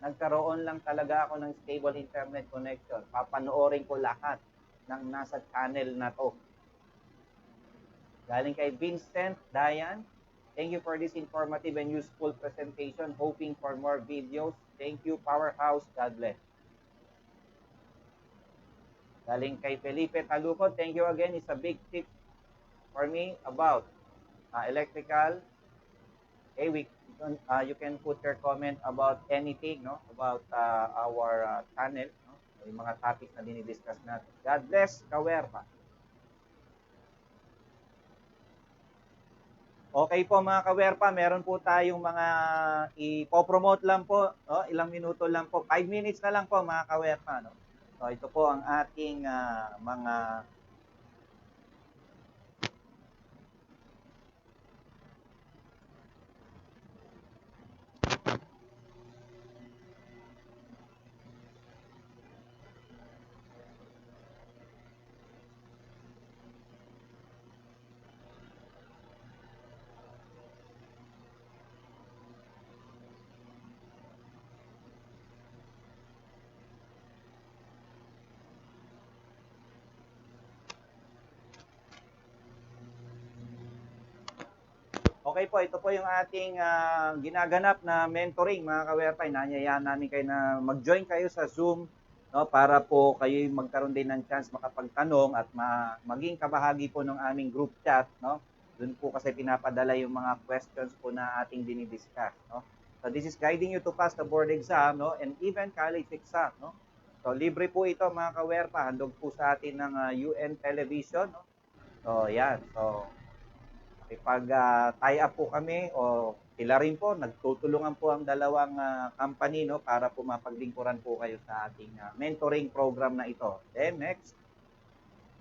Nagkaroon lang talaga ako ng stable internet connection. Papanoorin ko lahat ng nasa channel na to. Galing kay Vincent Dayan. Thank you for this informative and useful presentation. Hoping for more videos. Thank you, Powerhouse. God bless. Galing kay Felipe Taluco. Thank you again. It's a big tip for me about electrical. Hey, you can put your comment about anything, no? About our channel, no? Yung mga topics na dinidiscuss natin. God bless, Kawerpa. Okay po mga kawerpa, meron po tayong mga ipopromote lang po, no? Ilang minuto lang po, 5 minutes na lang po mga kawerpa. No? So ito po ang ating mga Okay po, ito po yung ating ginaganap na mentoring mga kawerpa. Inanyayaan namin kayo na mag-join kayo sa Zoom, no, para po kayo magkaroon din ng chance makapagtanong at maging kabahagi po ng aming group chat, no. Doon po kasi pinapadala yung mga questions po na ating dinidiscuss, no. So this is guiding you to pass the board exam, no, and even college exam, no. So libre po ito mga kawerpa, handog po sa atin ng UN Television, no. So yan, so pag tie up po kami o sila rin po, nagtutulungan po ang dalawang company, no, para po mapaglingkuran po kayo sa ating mentoring program na ito. Then next,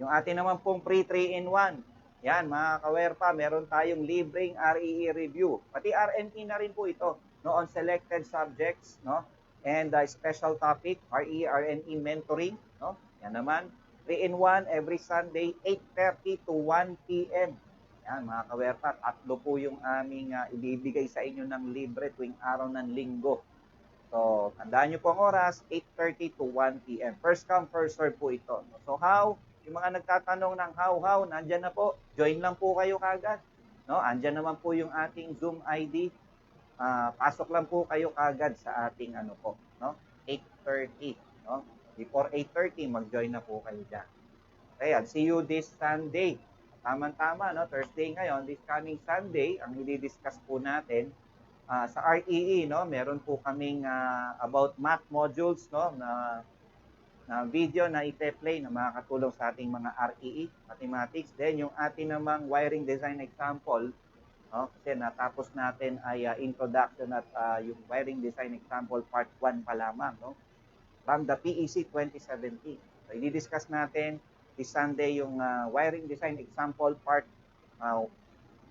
yung atin naman pong free 3-in-1. Yan mga kawerpa, meron tayong libreng REE review. Pati RNE na rin po ito, no, on selected subjects, no, and special topic, REE, RNE mentoring, no. Yan naman, 3-in-1 every Sunday, 8:30 to 1 p.m. Yan mga kawerpa, tatlo po yung aming ibibigay sa inyo ng libre tuwing araw ng linggo. So, tandaan nyo po ang oras, 8:30 to 1 p.m. First come, first serve po ito. So, how? Yung mga nagtatanong ng how, nandyan na po. Join lang po kayo kagad. No? Andyan naman po yung ating Zoom ID. Pasok lang po kayo kagad sa ating 8:30. No? Before 8:30, mag-join na po kayo dyan. Okay, I'll see you this Sunday. Tama-tama, no? Thursday ngayon, this coming Sunday, ang i-discuss po natin sa REE, no? Meron po kaming about math modules, no? Na video na i-play na makakatulong sa ating mga REE, mathematics. Then yung ating namang wiring design example, no? Kasi natapos natin ay introduction at yung wiring design example part 1 pa lamang, no? From the PEC 2017. So i-discuss natin this Sunday yung wiring design example part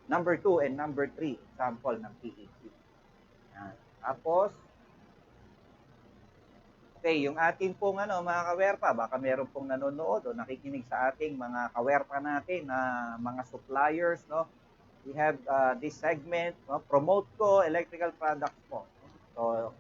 number 2 and number 3 example ng PEC. Tapos, okay, yung atin pong mga kawerpa, baka meron pong nanonood o nakikinig sa ating mga kawerpa natin na mga suppliers, no? We have this segment, no? Promote ko electrical products po. So,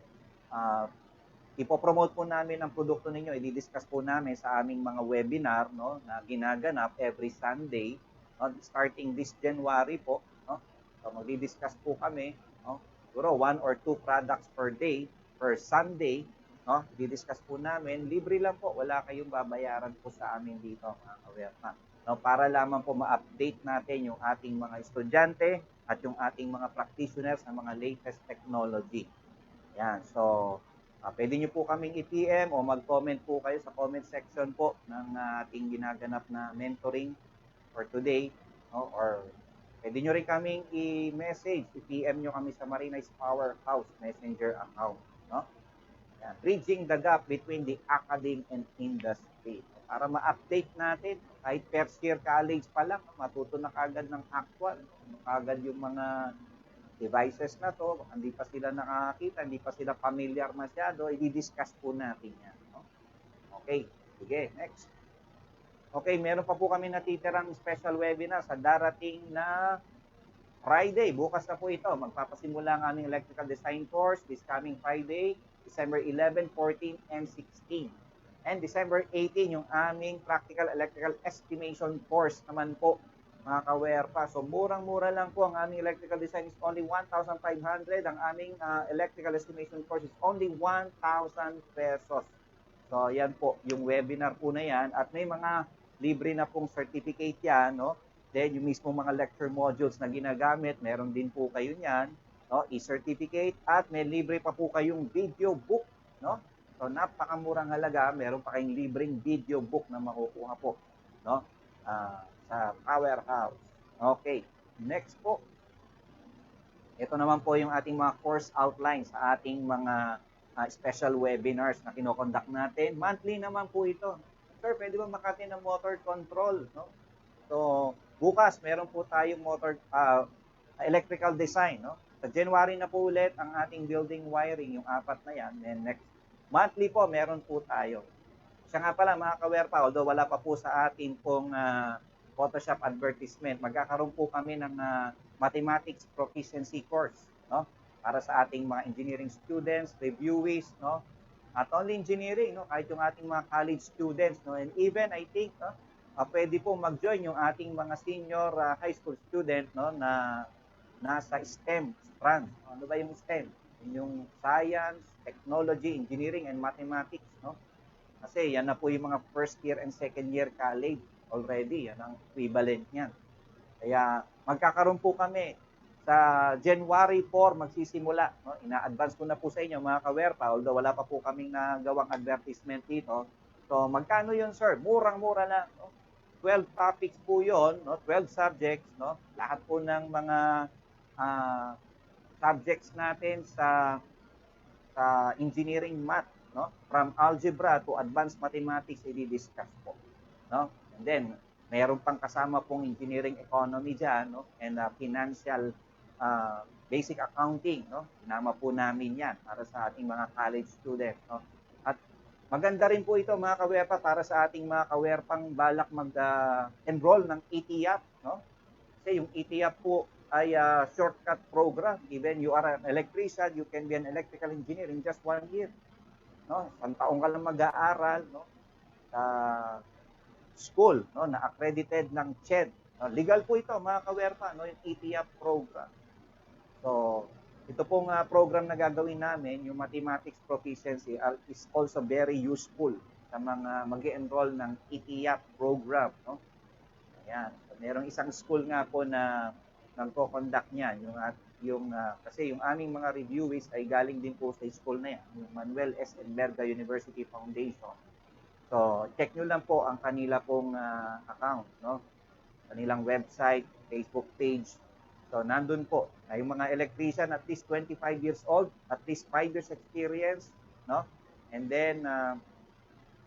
ipopromote po namin ang produkto ninyo, i-discuss po namin sa aming mga webinar, no, na ginaganap every Sunday, no, starting this January po, no. So magdi-discuss po kami, no, siguro 1 or 2 products per day, per Sunday, no, i-discuss po namin, libre lang po, wala kayong babayaran po sa amin dito mga kawerpa, no, para lamang po ma-update natin yung ating mga estudyante at yung ating mga practitioners sa mga latest technology. Yan, so pwede nyo po kaming i-PM o mag-comment po kayo sa comment section po ng ating ginaganap na mentoring for today. No? Or pwede nyo rin kaming i-message, i-PM nyo kami sa Marinay's Powerhouse Messenger account. No? Yan. Bridging the gap between the academe and industry. Para ma-update natin, kahit first year college pa lang, matuto na kagad ng actual. Kagad yung mga devices na to, hindi pa sila nakakita, hindi pa sila familiar masyado, i-discuss po natin yan. No? Okay, sige, next. Okay, meron pa po kami natitirang special webinar sa darating na Friday. Bukas na po ito. Magpapasimula ang aming electrical design course this coming Friday, December 11, 14, and 16. And December 18, yung aming practical electrical estimation course naman po, mga ka-WERPA. So, murang-mura lang po ang aming electrical design is only 1,500. Ang aming electrical estimation course is only 1,000 pesos. So, yan po, yung webinar po na yan. At may mga libre na pong certificate yan, no? Then, yung mismo mga lecture modules na ginagamit, meron din po kayo niyan, no? E-certificate, at may libre pa po kayong video book, no? So, napakamurang halaga, meron pa kayong libreng video book na makukuha po, no? Sa Powerhouse. Okay, next po. Ito naman po yung ating mga course outline sa ating mga special webinars na kinokonduct natin. Monthly naman po ito. Sir, pwede ba makati ng motor control, no? So, bukas meron po tayong motor electrical design, no? Sa January na po ulit ang ating building wiring, yung 4 na yan. And next monthly po meron po tayo. Siya nga pala mga ka-WERPA, although wala pa po sa atin pong Photoshop advertisement, magkakaroon po kami ng mathematics proficiency course, no? Para sa ating mga engineering students, reviewees, no? At only engineering, no? Kahit yung ating mga college students, no? And even I think, no? Pwede po mag-join yung ating mga senior high school student, no? Na nasa STEM strand. Ano ba yung STEM? Yung science, technology, engineering, and mathematics, no? Kasi yan na po yung mga first year and second year college already. Yan ang equivalent niyan. Kaya magkakaroon po kami sa January 4 magsisimula. No? Ina-advance ko na po sa inyo mga ka-WERPA, although wala pa po kaming nagawang advertisement dito. So magkano yun, sir? Murang-mura lang. No? 12 topics po yun, no? 12 subjects. No? Lahat po ng mga subjects natin sa engineering math, no? From algebra to advanced mathematics, i-discuss po, no? And then mayroon pang kasama pong engineering economy diyan, no? And financial basic accounting, no? Sinama po namin 'yan para sa ating mga college students, no? At maganda rin po ito mga ka-WERPA para sa ating mga ka-WERPang balak mag-enroll ng ETIAP, no? Kasi yung ETIAP po ay shortcut program. Even you are an electrician, you can be an electrical engineer in just 1 year. No? 1 taong ka lang mag-aaral, no? Sa school, no? Na accredited ng CHED. No? Legal po ito, mga ka-WERPA, no? Yung ETIAP program. So, ito pong program na gagawin namin, yung mathematics proficiency, is also very useful sa mga mag-enroll ng ETIAP program, no? Ayan. So, merong isang school nga po na nagko-conduct niyan, kasi yung aming mga reviewees ay galing din po sa school na yan, yung Manuel S. Enverga University Foundation. So, check nyo lang po ang kanila pong account, no? Kanilang website, Facebook page. So, nandun po. Yung mga electrician at least 25 years old, at least 5 years experience, no? And then,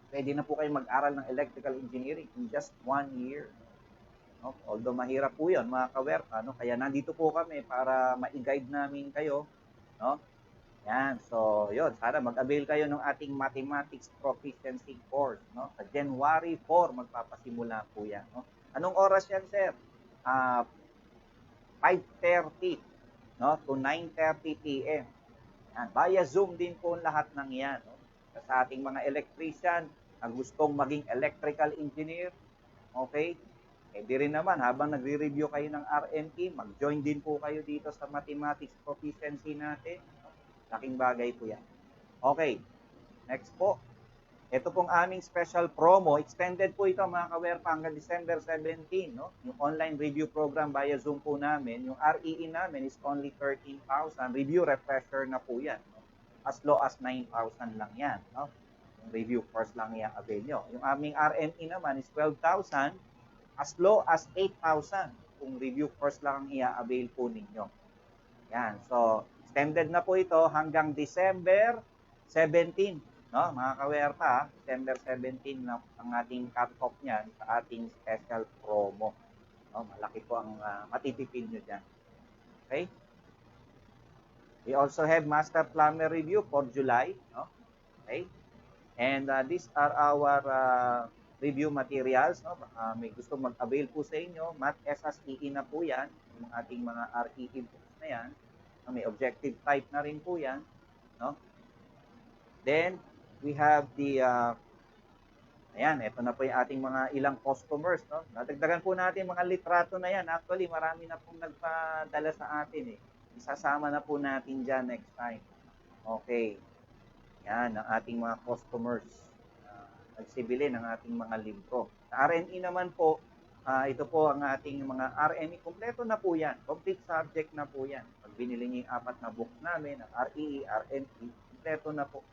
pwede na po kayo mag-aral ng electrical engineering in just 1 year. No? Although mahirap po yun, mga ka-WERPA, no? Kaya nandito po kami para ma-guide namin kayo, no? Yan, so yun, sana mag-avail kayo ng ating mathematics proficiency course, no? Sa January 4 magpapasimula po yan, no? Anong oras yan, sir? 5:30, no? To 9:30 p.m. Yan, via Zoom din po lahat ng yan, no? Sa ating mga electrician na gustong maging electrical engineer, okay? Di rin naman, habang nagre-review kayo ng RME, mag-join din po kayo dito sa mathematics proficiency natin. Laking bagay po yan. Okay, next po. Ito pong aming special promo. Extended po ito mga ka-WERPA hanggang December 17. No? Yung online review program via Zoom po namin. Yung REE namin is only 13,000. Review refresher na po yan. No? As low as 9,000 lang yan. No? Yung review course lang yan avail nyo. Yung aming RME naman is 12,000. As low as 8,000 kung review course lang ang i-avail po ninyo. Yan. So, extended na po ito hanggang December 17, no? Mga kawerpa, December 17 na ang ating cut-off niyan sa ating special promo. No? Malaki po ang matitipid nyo dyan. Okay? We also have Master Plumber Review for July. No? Okay? And these are our review materials. No? May gusto mag-avail po sa inyo. Math SSEE na po yan. Yung ating mga REE books na yan. May objective type na rin po yan. No? Then, we have the, ayan, ito na po yung ating mga ilang customers. No? Nadagdagan po natin mga litrato na yan. Actually, marami na pong nagpadala sa atin. Isasama na po natin dyan next time. Okay. Yan, ang ating mga customers. Nagsibili ng ating mga libro. Sa RNE naman po, ito po ang ating mga RNE. Kompleto na po yan. Complete subject na po yan. Pag binili niyo yung 4 na books namin, ang REE, RNE, kompleto na po.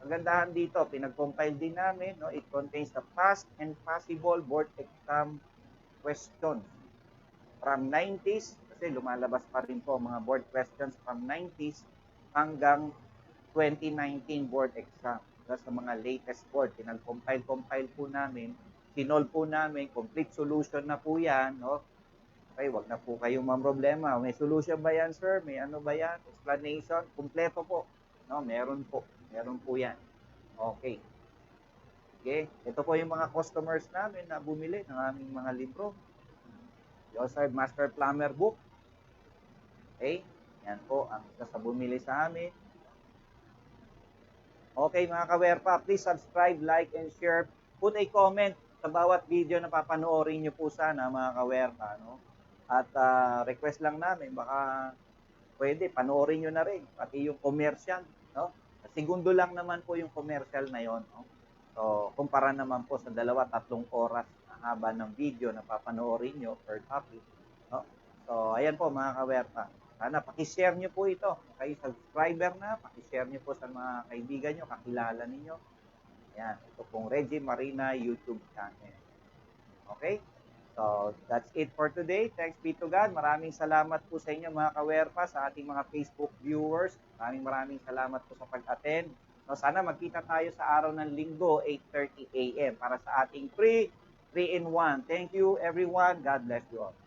Ang gandahan dito, pinag-compile din namin, no? It contains the past and possible board exam questions from 90s, kasi lumalabas pa rin po mga board questions from 90s hanggang 2019 board exam. Sa mga latest board, pinag-compile po namin, sinolve po namin, complete solution na po yan, no? Okay, wag na po kayong mamroblema. May solution ba yan, sir? May ano ba yan? Explanation? Kompleto po. No, meron po yan. Okay. Okay. Ito po yung mga customers namin na bumili ng aming mga libro. We also have Master Plumber book. Okay. Yan po ang isa sa bumili sa amin. Okay mga kawerpa, please subscribe, like, and share. Put a comment sa bawat video na papanoorin nyo po sana mga kawerpa. No? At request lang namin, baka pwede, panoorin nyo na rin. Pati yung commercial. No? Segundo lang naman po yung commercial na yon. No? So, kumpara naman po sa 2-3 oras na haba ng video na papanoorin nyo per topic. No? So, ayan po mga kawerpa. Sana pakishare nyo po ito. Kayo subscriber na, pakishare nyo po sa mga kaibigan nyo, kakilala ninyo. Ayan, ito pong Reggie Marina YouTube channel. Okay? So, that's it for today. Thanks be to God. Maraming salamat po sa inyo mga kawerpa, sa ating mga Facebook viewers. Maraming salamat po sa pag-attend. So, sana magkita tayo sa araw ng Linggo, 8:30 a.m. para sa ating free 3-in-1. Thank you everyone. God bless you all.